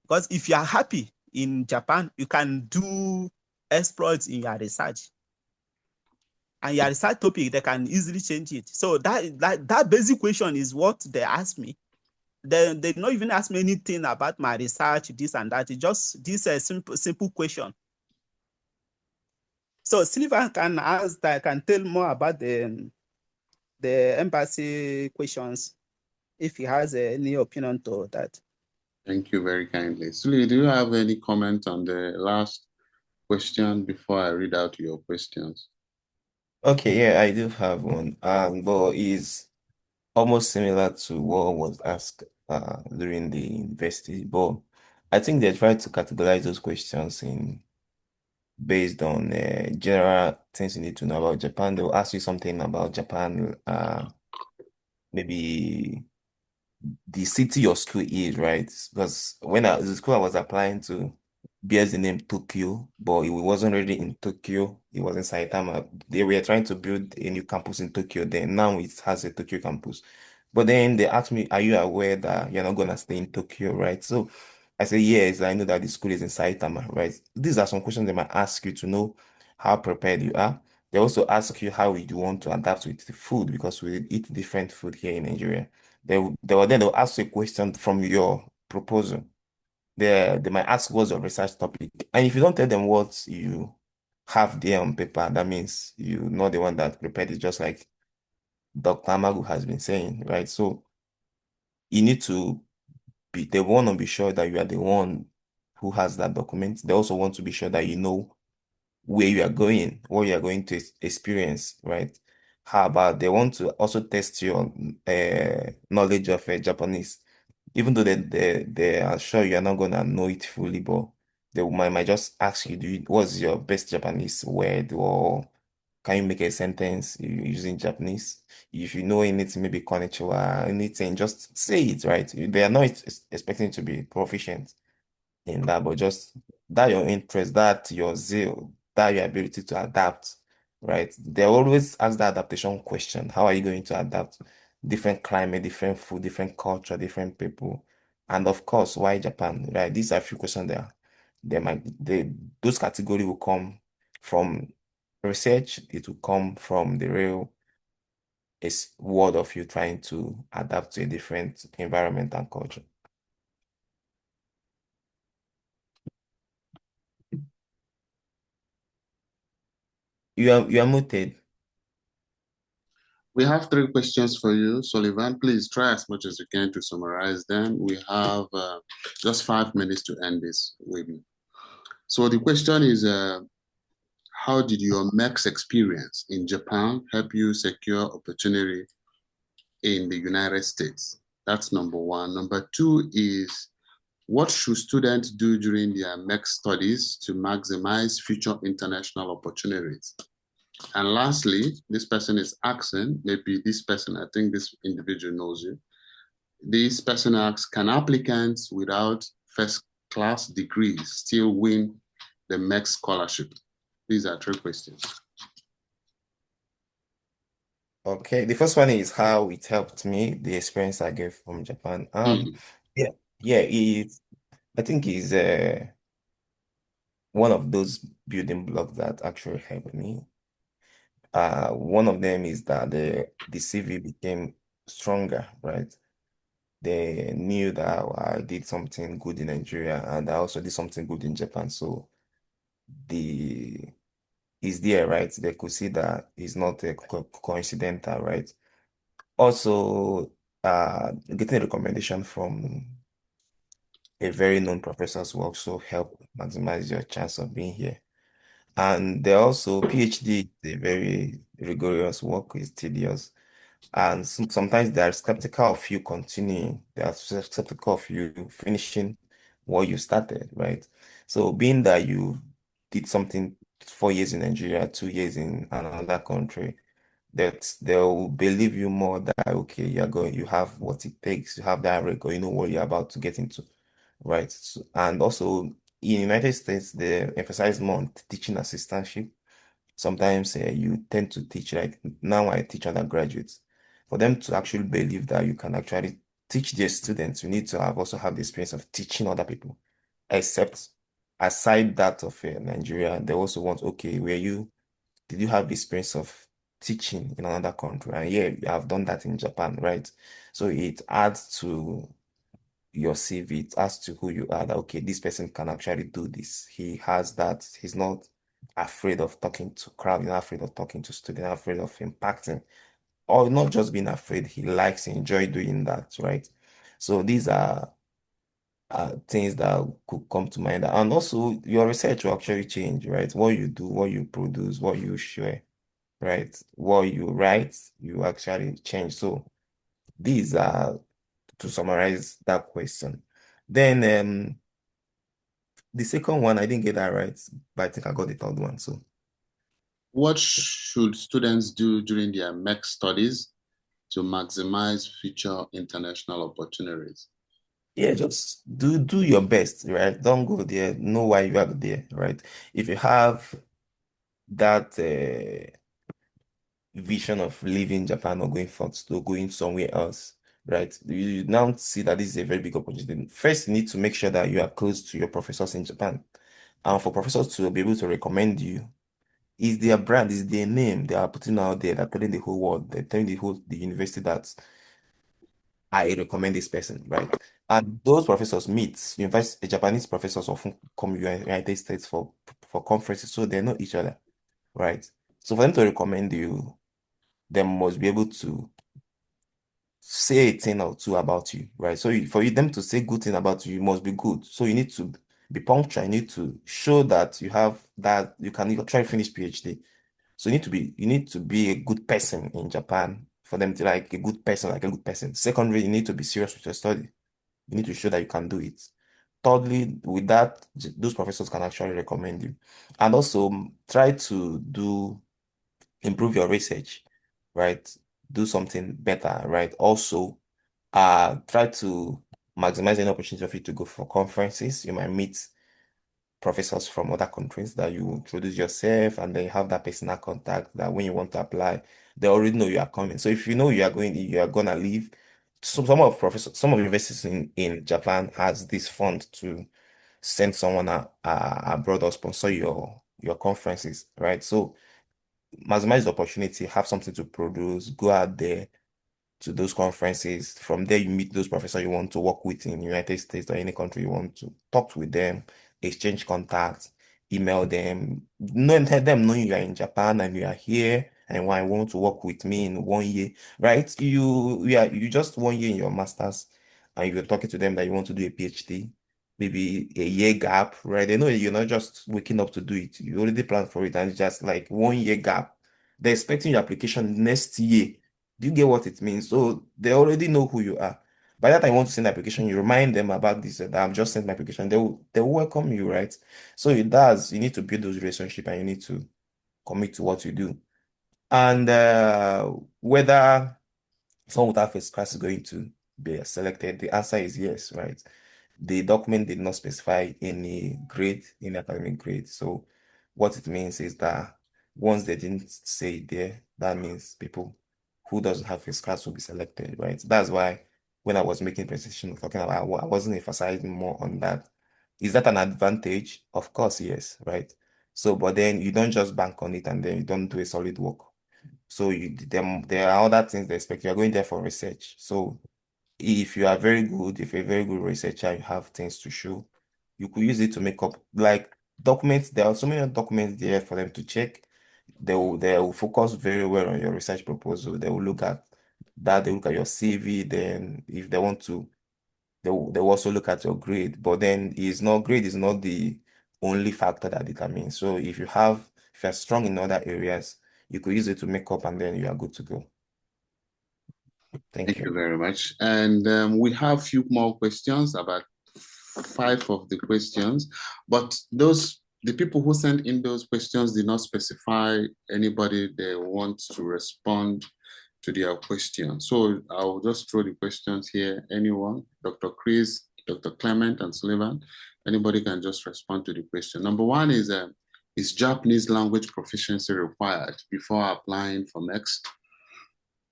Because if you are happy in Japan, you can do exploits in your research. And your research topic, they can easily change it. So that basic question is what they asked me. They did not even ask me anything about my research, this and that. It's just this simple question. So Sylvan can tell more about the embassy questions if he has any opinion to that. Thank you very kindly. Suli, do you have any comment on the last question before I read out your questions? Okay, yeah, I do have one. But it's almost similar to what was asked during the university. But I think they tried to categorize those questions in based on general things you need to know about Japan. They'll ask you something about Japan, maybe the city your school is, right? Because when the school I was applying to bears the name Tokyo, but it wasn't really in Tokyo. It was in Saitama. They were trying to build a new campus in Tokyo. Then now it has a Tokyo campus. But then they asked me, "Are you aware that you're not gonna stay in Tokyo, right?" So I said, "Yes, I know that the school is in Saitama, right?" These are some questions they might ask you to know how prepared you are. They also ask you how you want to adapt with the food because we eat different food here in Nigeria. They'll ask you a question from your proposal. They might ask what's your research topic. And if you don't tell them what you have there on paper, that means you're not the one that prepared it, just like Dr. Amagu has been saying, right? So you need to they want to be sure that you are the one who has that document. They also want to be sure that you know where you are going, what you are going to experience, right? How about they want to also test your knowledge of Japanese, even though they are sure you're not gonna know it fully, but they might just ask you, what's your best Japanese word, or can you make a sentence using Japanese? If you know anything, maybe konnichiwa, anything, just say it, right? They are not expecting you to be proficient in that, but just that your interest, that your zeal, that your ability to adapt, right? They always ask the adaptation question. How are you going to adapt? Different climate, different food, different culture, different people. And of course, why Japan, right? These are a few questions there. Those categories will come from research, it will come from the real world of you trying to adapt to a different environment and culture. You are muted. We have three questions for you, Sullivan. Please try as much as you can to summarize them. We have just 5 minutes to end this webinar. So the question is, how did your MEXT experience in Japan help you secure opportunity in the United States? That's number one. Number two is, what should students do during their MEXT studies to maximize future international opportunities? And lastly, this person is asking, maybe this person, I think this individual knows you. This person asks, can applicants without first-class degrees still win the MEXT scholarship? These are three questions. Okay, the first one is how it helped me, the experience I get from Japan. Yeah, I think it's one of those building blocks that actually helped me. One of them is that the CV became stronger, right? They knew that I did something good in Nigeria and I also did something good in Japan. So the is there, right? They could see that it's not a coincidental, right? Also, getting a recommendation from a very known professors will also help maximize your chance of being here. And they also, PhD is a very rigorous work, it's tedious. And sometimes they are skeptical of you continuing, they are skeptical of you finishing what you started, right? So being that you did something 4 years in Nigeria, 2 years in another country, that they'll believe you more that okay, you have what it takes, you have that record, you know what you're about to get into, right? So, and also in United States, they emphasize more on teaching assistantship. Sometimes you tend to teach, like now I teach undergraduates. For them to actually believe that you can actually teach their students, you need to also have the experience of teaching other people. Except aside that of Nigeria, they also want, okay, did you have the experience of teaching in another country? And yeah, you have done that in Japan, right? So it adds to your CV, it adds to who you are, that okay, this person can actually do this. He has that, he's not afraid of talking to crowd, he's not afraid of talking to students, not afraid of impacting, or not just being afraid, he likes, enjoy doing that, right? So these are things that could come to mind. And also your research will actually change, right? What you do, what you produce, what you share, right? What you write, you actually change. So these are to summarize that question. Then the second one, I didn't get that right, but I think I got the third one. So what should students do during their MEXT studies to maximize future international opportunities? yeah, just do your best, right? Don't go there, know why you are there, right? If you have that vision of leaving Japan or going forth to going somewhere else, right? You now see that this is a very big opportunity. First, you need to make sure that you are close to your professors in Japan. And for professors to be able to recommend you, is their brand, is their name they are putting out there, they're telling the whole world, they're telling the university that I recommend this person, right? And those professors meet, university, Japanese professors often come to United States for conferences, so they know each other, right? So for them to recommend you, they must be able to say a thing or two about you, right? So for them to say good thing about you, you must be good. So you need to be punctual. You need to show that you have that you can try to finish PhD. So you need to be a good person in Japan for them to like a good person, like a good person. Secondly, you need to be serious with your study. You need to show that you can do it. Thirdly, with that, those professors can actually recommend you. And also try to improve your research, right? Do something better, right? Also, try to maximize any opportunity of you to go for conferences. You might meet professors from other countries that you introduce yourself and then you have that personal contact that when you want to apply, they already know you are coming. So if you know you are gonna leave, some of universities in Japan has this fund to send someone abroad or sponsor your conferences, right? So maximize the opportunity, have something to produce, go out there to those conferences. From there, you meet those professors you want to work with in the United States or any country you want to talk with them, exchange contacts, email them, tell them knowing you are in Japan and you are here and why want to work with me in 1 year, right? You just 1 year in your master's and you're talking to them that you want to do a PhD, maybe a year gap, right? They know you're not just waking up to do it. You already planned for it and it's just like 1 year gap. They're expecting your application next year. Do you get what it means? So they already know who you are. By that time you want to send the application, you remind them about this, that I've just sent my application. They will welcome you, right? So it does. You need to build those relationships and you need to commit to what you do. And whether someone without first class is going to be selected, the answer is yes, right? The document did not specify any grade, any academic grade. So what it means is that once they didn't say it there, that means people who doesn't have first class will be selected, right? That's why when I was making presentation talking about, I wasn't emphasizing more on that. Is that an advantage? Of course, yes, right? So, but then you don't just bank on it and then you don't do a solid work. So there are other things they expect. You're going there for research. So if you are very good, if you're a very good researcher, you have things to show, you could use it to make up like documents. There are so many documents there for them to check. They will focus very well on your research proposal. They will look at that, they look at your CV, then if they want to, they will also look at your grade. But then grade is not the only factor that determines. So if you're strong in other areas, you could use it to make up and then you are good to go. Thank Thank you you. very much. And we have a few more questions, about 5 of the questions, but the people who sent in those questions did not specify anybody they want to respond to their question. So I'll just throw the questions here. Anyone, Dr. Chris, Dr. Clement, and Sullivan, anybody can just respond to the question. Number one is Japanese language proficiency required before applying for MEXT?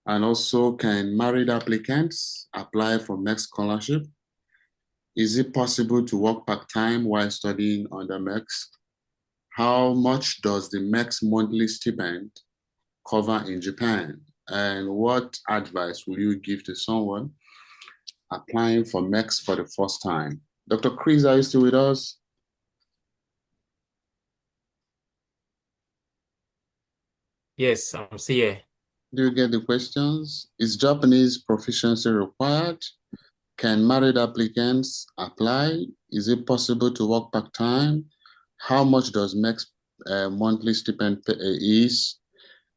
And also, can married applicants apply for MEXT scholarship? Is it possible to work part-time while studying under MEXT? How much does the MEXT monthly stipend cover in Japan? And what advice will you give to someone applying for MEXT for the first time? Dr. Chris, are you still with us? Yes, I'm still here. Do you get the questions? Is Japanese proficiency required? Can married applicants apply? Is it possible to work part-time? How much does MEXT monthly stipend is?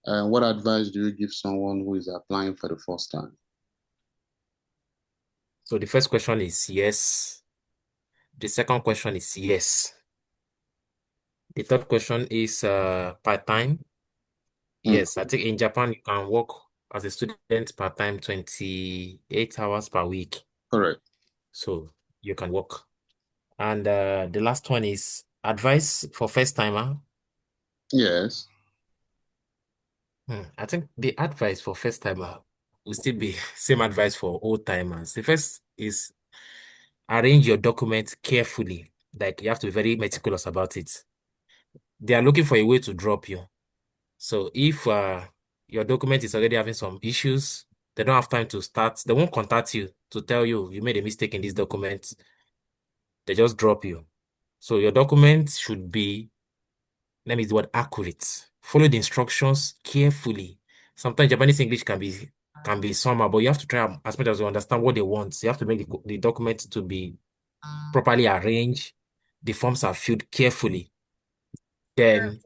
What advice do you give someone who is applying for the first time? So the first question is yes. The second question is yes. The third question is part-time. Yes, I think in Japan you can work as a student part-time 28 hours per week. Correct. So you can work. And the last one is advice for first timer. Yes. I think the advice for first timer will still be same advice for old timers. The first is arrange your documents carefully. Like you have to be very meticulous about it. They are looking for a way to drop you. So if your document is already having some issues, they don't have time to start. They won't contact you to tell you you made a mistake in this document. They just drop you. So your document should be, let me use the word accurate. Follow the instructions carefully. Sometimes Japanese English can be somehow, but you have to try as much as you understand what they want. You have to make the document to be properly arranged. The forms are filled carefully. Then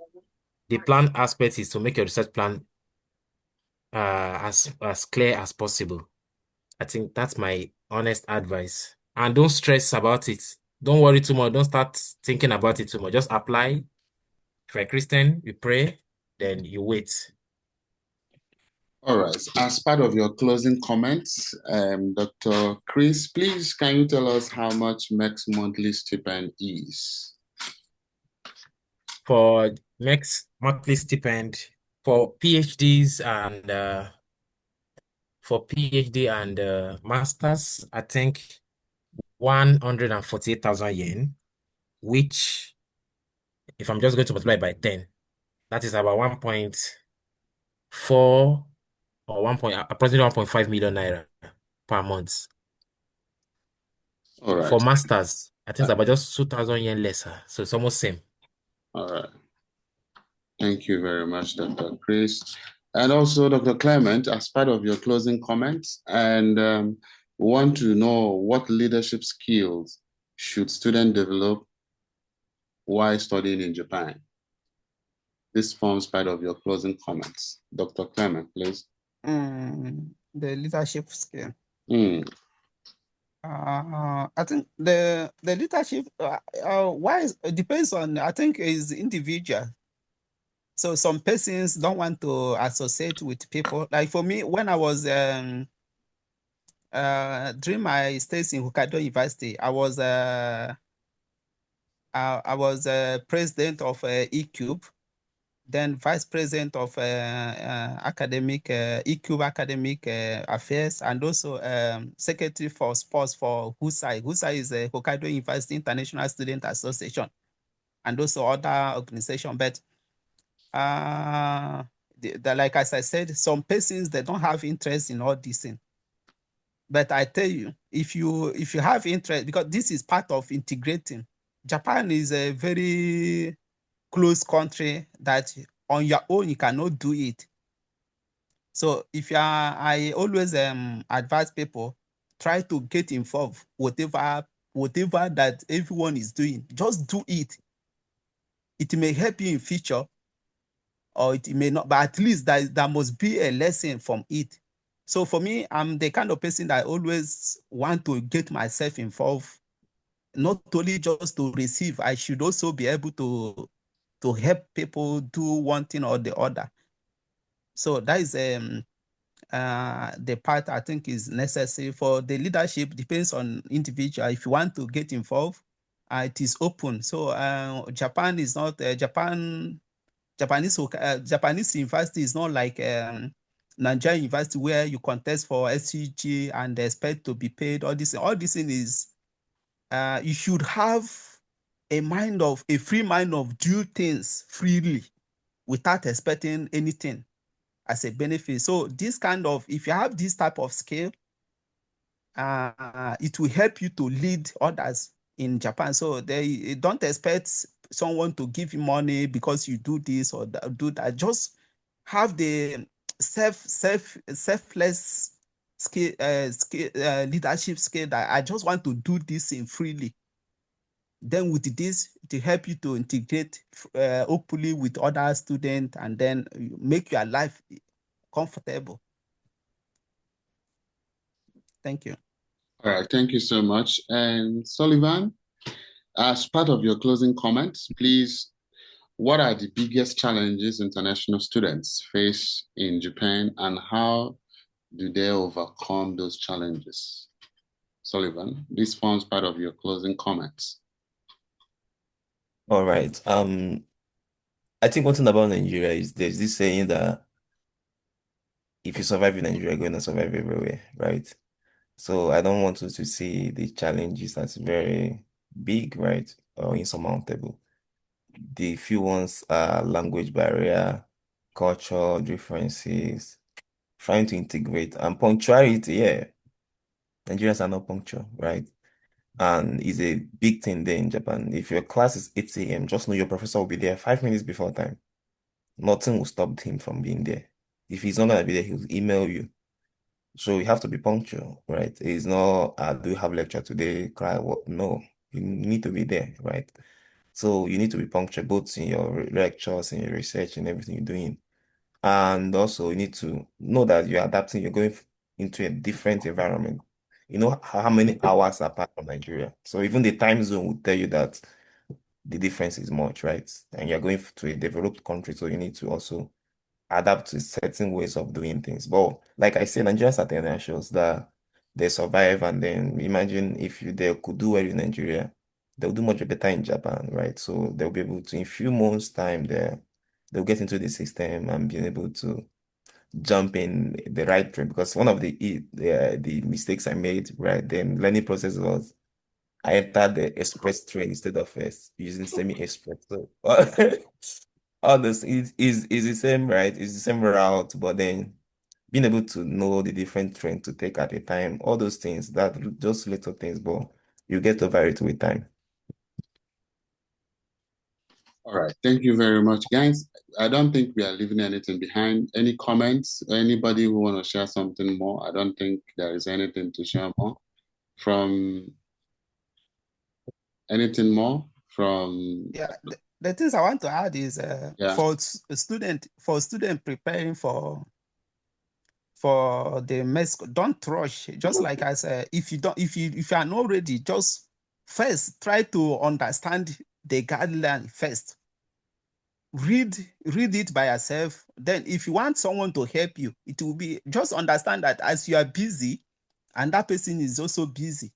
the plan aspect is to make your research plan as clear as possible. I think that's my honest advice. And don't stress about it. Don't worry too much. Don't start thinking about it too much. Just apply. If you're a Christian, you pray, then you wait. All right. As part of your closing comments, Dr. Chris, please can you tell us how much MEXT monthly stipend is? For next monthly stipend for PhDs and masters, I think 148,000 yen, which if I'm just going to multiply by 10, that is about 1.4 or approximately 1.5 million naira per month. All right. For masters, I think it's about just 2,000 yen lesser. So it's almost same. All right. Thank you very much, Dr. Chris. And also, Dr. Clement, as part of your closing comments, and we want to know what leadership skills should students develop while studying in Japan? This forms part of your closing comments. Dr. Clement, please. The leadership skill. Mm. I think the leadership it depends on, I think, is individual. So some persons don't want to associate with people. Like for me, when I was during my stays in Hokkaido University, I was president of eCube, then vice president of academic eCube academic affairs, and also secretary for sports for HUSAI. HUSAI is a Hokkaido University International Student Association, and also other organization. But like as I said, some persons, they don't have interest in all this thing. But I tell you, if you have interest, because this is part of integrating. Japan is a very close country that on your own you cannot do it. So I always advise people, try to get involved, whatever that everyone is doing, just do it. It may help you in future, or it may not, but at least there must be a lesson from it. So for me, I'm the kind of person that I always want to get myself involved, not only just to receive. I should also be able to help people do one thing or the other. So that is the part I think is necessary for the leadership. Depends on individual. If you want to get involved, it is open. So Japan is not Japanese university is not like Nigerian university where you contest for SCG and expect to be paid. All this thing is you should have a free mind of do things freely without expecting anything as a benefit. So this kind of, if you have this type of skill, it will help you to lead others in Japan. So they don't expect someone to give you money because you do this or do that. Just have the selfless skill, leadership skill, that I just want to do this thing freely. Then with this, to help you to integrate openly with other students, and then make your life comfortable. Thank you. All right, thank you so much. And Sullivan, as part of your closing comments, please, what are the biggest challenges international students face in Japan, and how do they overcome those challenges? Sullivan, this forms part of your closing comments. All right. I think one thing about Nigeria is there's this saying that if you survive in Nigeria, you're going to survive everywhere, right? So I don't want us to see the challenges that's very big, right, or insurmountable. The few ones are language barrier, cultural differences, trying to integrate, and punctuality. Yeah, Nigerians are not punctual, right? And it's a big thing there in Japan. If your class is 8 a.m., just know your professor will be there 5 minutes before time. Nothing will stop him from being there. If he's not gonna be there, he'll email you. So you have to be punctual, right? It's not, do you have lecture today? Cry what? No, you need to be there, right? So you need to be punctual both in your lectures and your research and everything you're doing. And also you need to know that you're adapting, you're going into a different environment. You know how many hours are apart from Nigeria. So even the time zone will tell you that the difference is much, right? And you're going to a developed country, so you need to also adapt to certain ways of doing things. But like I said, Nigerians are telling shows that they survive, and then imagine if they could do well in Nigeria, they'll do much better in Japan, right? So they'll be able to, in few months' time, they'll get into the system and be able to jump in the right train. Because one of the mistakes I made, right, then learning process was I entered the express train instead of using semi-express. So all this is the same, right? It's the same route, but then being able to know the different train to take at a time, all those things, that just little things, but you get over it with time. All right. Thank you very much, guys. I don't think we are leaving anything behind. Any comments? Anybody who want to share something more? I don't think there is anything to share more. From anything more from Yeah, the things I want to add is yeah. for student preparing for the MEXT, don't rush. Just like I said, if you are not ready, just first try to understand the guideline first. Read it by yourself. Then if you want someone to help you, it will be just understand that as you are busy and that person is also busy.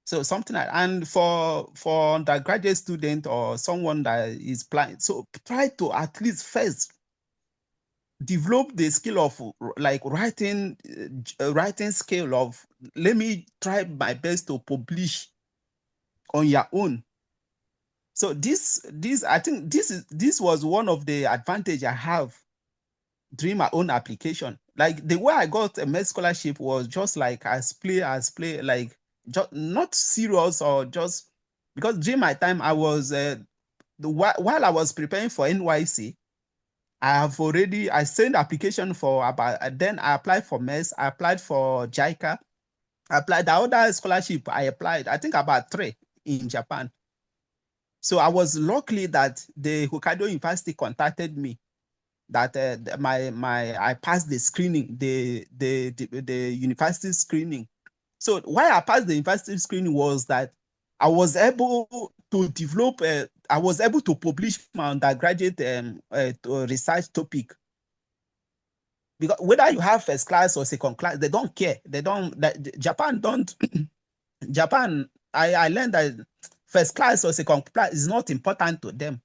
So something like, and for undergraduate student or someone that is planning, so try to at least first develop the skill of like writing skill of, let me try my best to publish on your own. So this I think this was one of the advantage I have during my own application. Like the way I got a MEXT scholarship was just like as play, like just not serious, or just because during my time I was while I was preparing for NYC, I sent application for about, then I applied for MEXT, I applied for JICA, I applied the other scholarship, I applied, I think about 3 in Japan. So I was lucky that the Hokkaido University contacted me, that I passed the screening, the university screening. So why I passed the university screening was that I was able to develop, I was able to publish my undergraduate research topic. Because whether you have first class or second class, they don't care. They don't. Japan don't. Japan. I learned that first class or second class is not important to them.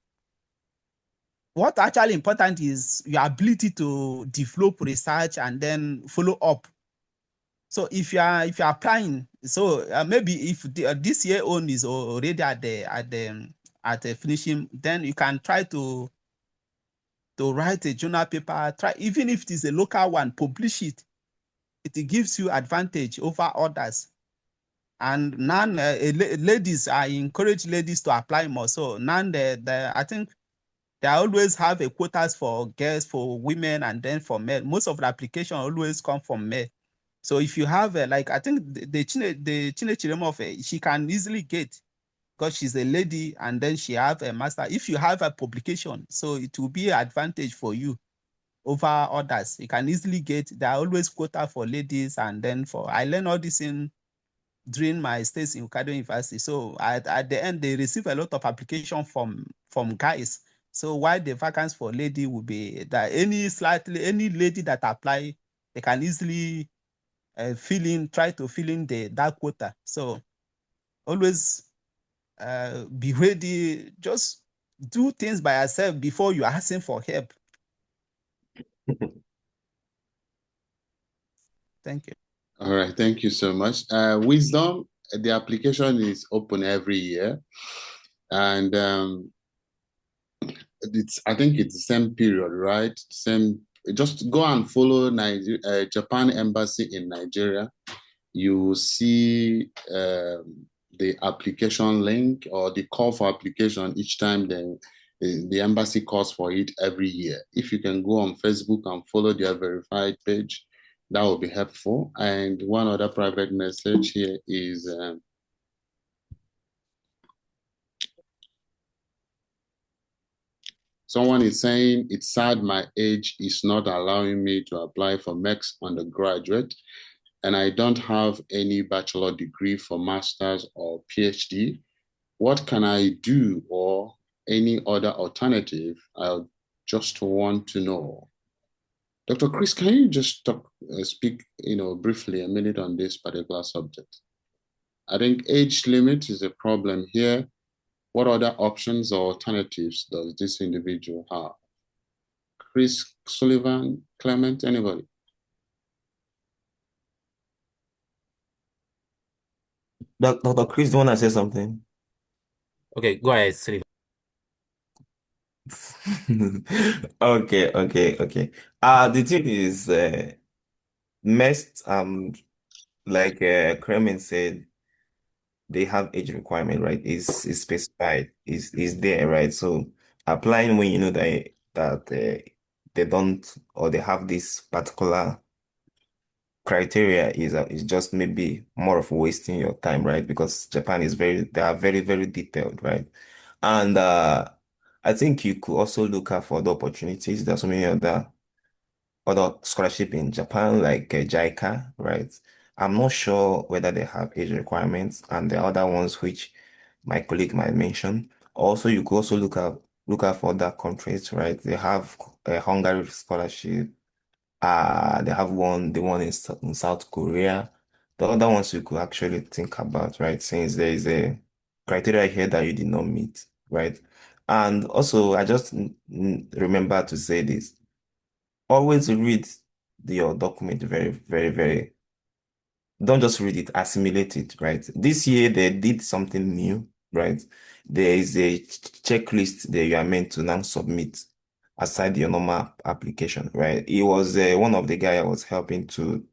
What actually important is your ability to develop research and then follow up. So if you are applying, so maybe if this year own is already at the finishing, then you can try to write a journal paper. Try, even if it is a local one, publish it. It gives you advantage over others. And now ladies, I encourage ladies to apply more. So now I think they always have a quotas for girls, for women, and then for men. Most of the application always come from men. So if you have like, I think the Chine Chiremov, she can easily get, because she's a lady and then she have a master. If you have a publication, so it will be an advantage for you over others. You can easily get, there are always quota for ladies, and then I learned all this during my stays in Hokkaido University. So at the end, they receive a lot of application from guys. So why the vacancy for lady will be that any lady that apply, they can easily try to fill in that quota. So always be ready. Just do things by yourself before you are asking for help. Thank you. All right, thank you so much. Wisdom, the application is open every year, and I think it's the same period, right? Same. Just go and follow Japan Embassy in Nigeria. You will see the application link or the call for application each time the embassy calls for it every year. If you can go on Facebook and follow their verified page, that will be helpful. And one other private message here is Someone is saying, it's sad my age is not allowing me to apply for MEXT undergraduate, and I don't have any bachelor degree for master's or PhD. What can I do, or any other alternative? I just want to know. Dr. Chris, can you just speak, briefly a minute on this particular subject? I think age limit is a problem here. What other options or alternatives does this individual have? Chris, Sullivan, Clement, anybody? Dr. Chris, do you want to say something? Okay, go ahead, Sullivan. Okay. The thing is, MEXT, like Kremen said, they have age requirement, right? Is specified, is there, right? So applying when you know that they don't, or they have this particular criteria is just maybe more of wasting your time, right? Because Japan is they are very, very detailed, right? And I think you could also look out for other opportunities. There's so many other scholarship in Japan, like JICA, right? I'm not sure whether they have age requirements, and the other ones which my colleague might mention. Also, you could also look out for other countries, right? They have a Hungary scholarship. They have the one in South Korea. The other ones you could actually think about, right? Since there is a criteria here that you did not meet, right? And also, I just remember to say this. Always read your document very, very, very. Don't just read it, assimilate it, right? This year they did something new, right? There is a checklist that you are meant to now submit aside your normal application, right? It was one of the guy I was helping to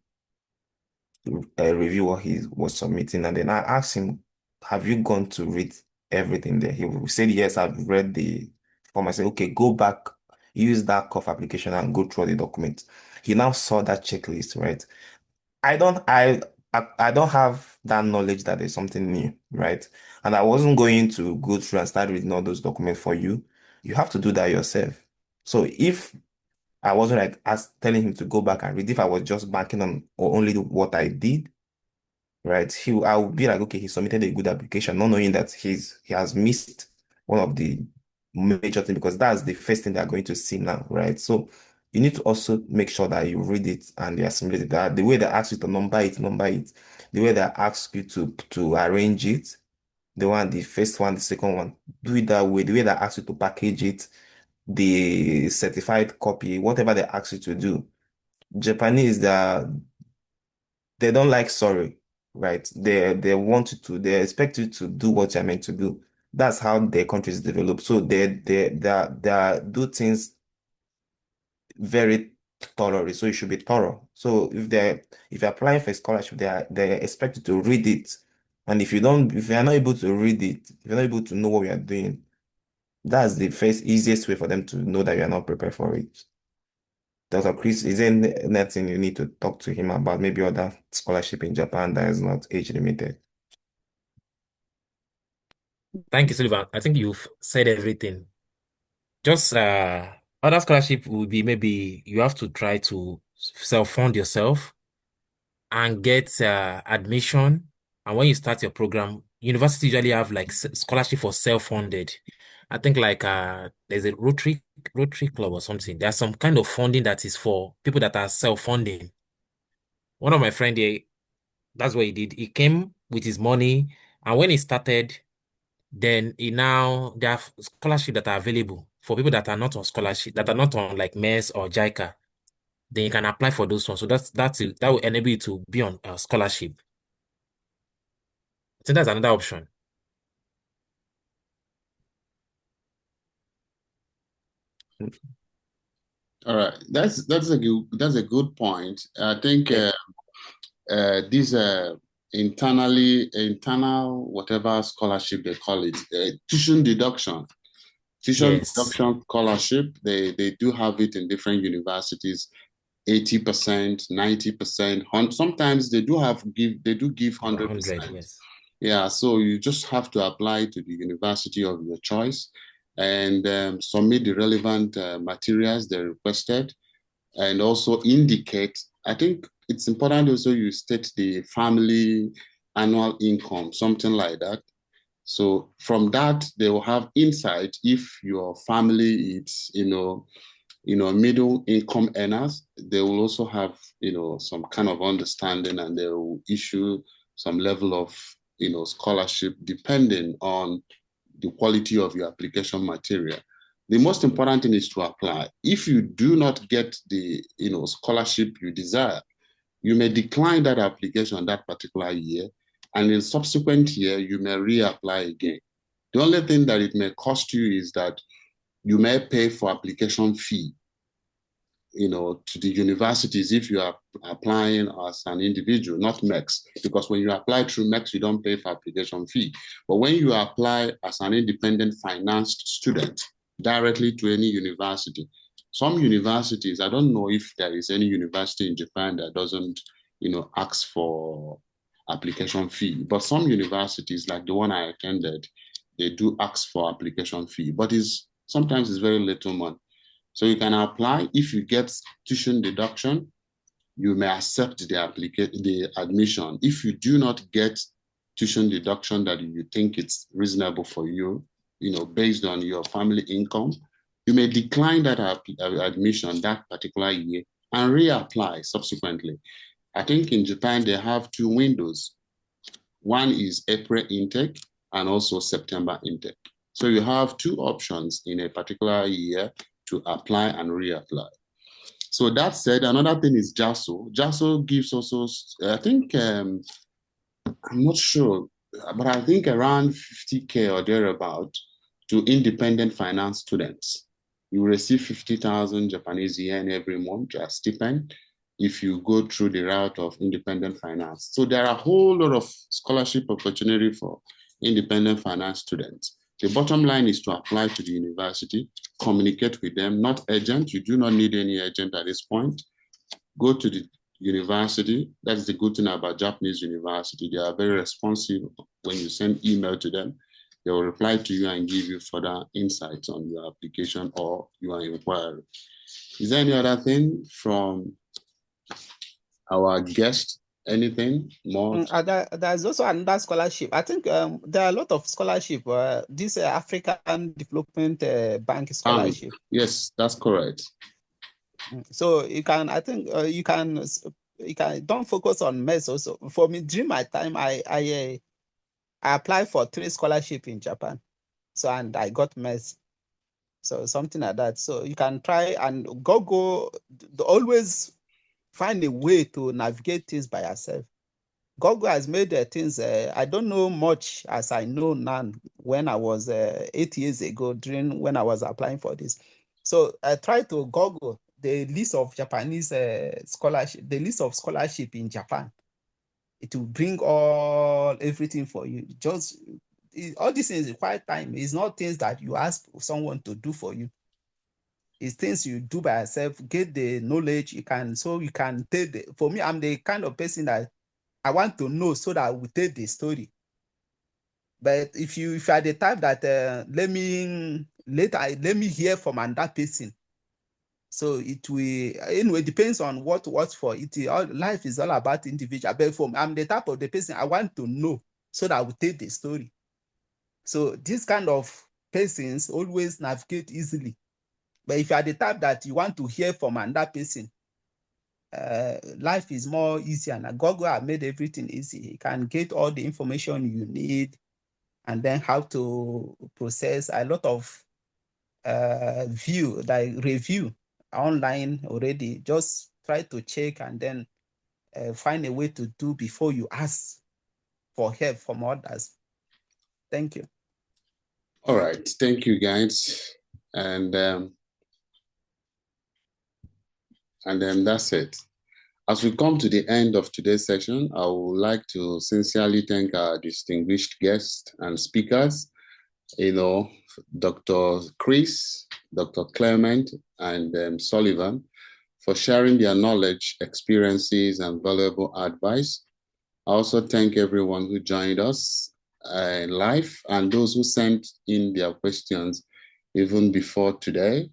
review what he was submitting, and then I asked him, "Have you gone to read everything there?" He said, "Yes, I've read the form." I said, "Okay, go back, use that COF application and go through the document." He now saw that checklist, right? I don't I don't have that knowledge that there's something new, right? And I wasn't going to go through and start reading all those documents for you. You have to do that yourself. So if I wasn't like telling him to go back and read, if I was just banking on or only what I did, right? I would be like, okay, he submitted a good application, not knowing that he has missed one of the major things, because that's the first thing they're going to see now, right? So you need to also make sure that you read it and you assimilate it. That the way they ask you to number it, number it. The way they ask you to arrange it, the first one, the second one, do it that way. The way they ask you to package it, the certified copy, whatever they ask you to do. Japanese, they don't like sorry, right? They want you to, they expect you to do what you're meant to do. That's how their countries develop. So they do things very thoroughly. So you should be thorough. So if you're applying for a scholarship, they expect you to read it. And if you're not able to read it, if you're not able to know what you're doing, that's the first easiest way for them to know that you're not prepared for it. Dr. Chris, is there anything you need to talk to him about? Maybe other scholarship in Japan that is not age limited? Thank you, Sullivan. I think you've said everything. Just other scholarship would be maybe you have to try to self-fund yourself and get admission. And when you start your program, university usually have like scholarship for self-funded. I think like there's a Rotary Club or something. There's some kind of funding that is for people that are self-funding. One of my friend here, that's what he did. He came with his money, and when he started, then there are scholarships that are available for people that are not on scholarship, that are not on like MES or JICA. Then you can apply for those ones. So that will enable you to be on a scholarship. I think that's another option. All right, that's a good point. I think Yeah. these internal whatever scholarship they call it, tuition deduction Yes. scholarship. They do have it in different universities, 80%, 90%. Sometimes they do give 100%. 100, yes. Yeah, so you just have to apply to the university of your choice and submit the relevant materials they requested, and also indicate, I think it's important also you state the family annual income, something like that. So from that, they will have insight if your family is, middle income earners. They will also have, some kind of understanding, and they will issue some level of, scholarship depending on the quality of your application material. The most important thing is to apply. If you do not get the, scholarship you desire, you may decline that application that particular year, and in subsequent year, you may reapply again. The only thing that it may cost you is that you may pay for application fee, to the universities if you are applying as an individual, not MEXT, because when you apply through MEXT, you don't pay for application fee. But when you apply as an independent financed student directly to any university, some universities, I don't know if there is any university in Japan that doesn't, ask for application fee, but some universities, like the one I attended, they do ask for application fee, but sometimes it's very little money. So you can apply. If you get tuition deduction, you may accept the admission. If you do not get tuition deduction that you think it's reasonable for you, based on your family income, you may decline that admission that particular year and reapply subsequently. I think in Japan, they have two windows. One is April intake and also September intake. So you have two options in a particular year to apply and reapply. So that said, another thing is JASO. JASO gives also, I think, I'm not sure, but I think around 50K or thereabout to independent finance students. You will receive 50,000 Japanese yen every month as stipend if you go through the route of independent finance. So there are a whole lot of scholarship opportunity for independent finance students. The bottom line is to apply to the university, communicate with them, not agent. You do not need any agent at this point. Go to the university. That's the good thing about Japanese university. They are very responsive. When you send email to them, they will reply to you and give you further insights on your application or your inquiry. Is there any other thing from our guest? Anything more? There's also another scholarship. I think there are a lot of scholarship. This African Development Bank scholarship. Yes, that's correct. So you can, I think you can don't focus on MEXT also. For me, during my time, I applied for 3 scholarships in Japan. So, and I got MEXT. So something like that. So you can try and go always find a way to navigate things by yourself. Google has made things, I don't know much as I know now when I was 8 years ago when I was applying for this. So I tried to Google the list of Japanese scholarship, the list of scholarship in Japan. It will bring everything for you. All these things require time. It's not things that you ask someone to do for you. It's things you do by yourself, get the knowledge you can take for me, I'm the kind of person that I want to know so that I will tell the story. But if you are the type that let me hear from another person, so it will anyway depends on what for it. Life is all about individual. But I'm the type of the person I want to know so that I will tell the story. So this kind of persons always navigate easily. But if you are the type that you want to hear from another person, life is more easier. And Google has made everything easy. You can get all the information you need, and then how to process a lot of review online already. Just try to check and then find a way to do before you ask for help from others. Thank you. All right, thank you, guys, and then that's it. As we come to the end of today's session, I would like to sincerely thank our distinguished guests and speakers, Dr. Chris, Dr. Clement, and Sullivan, for sharing their knowledge, experiences, and valuable advice. I also thank everyone who joined us live and those who sent in their questions. even before today.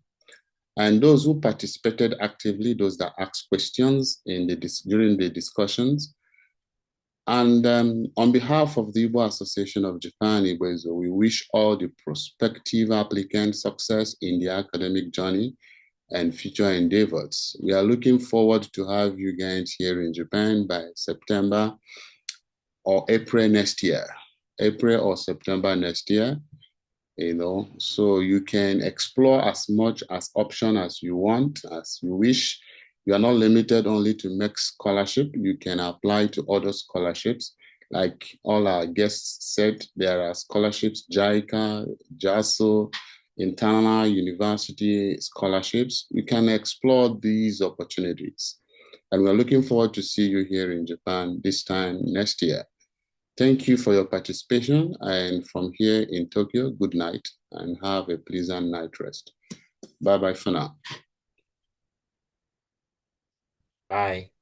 And those who participated actively, those that asked questions during the discussions. And on behalf of the Igbo Association of Japan, Igbo, we wish all the prospective applicants success in their academic journey and future endeavors. We are looking forward to have you guys here in Japan by September or April next year, April or September next year. So you can explore as much as option as you want, as you wish. You are not limited only to MEXT scholarship. You can apply to other scholarships. Like all our guests said, there are scholarships, JICA, JASO, internal university scholarships. We can explore these opportunities. And we're looking forward to see you here in Japan this time next year. Thank you for your participation. And from here in Tokyo, good night and have a pleasant night rest. Bye-bye for now. Bye.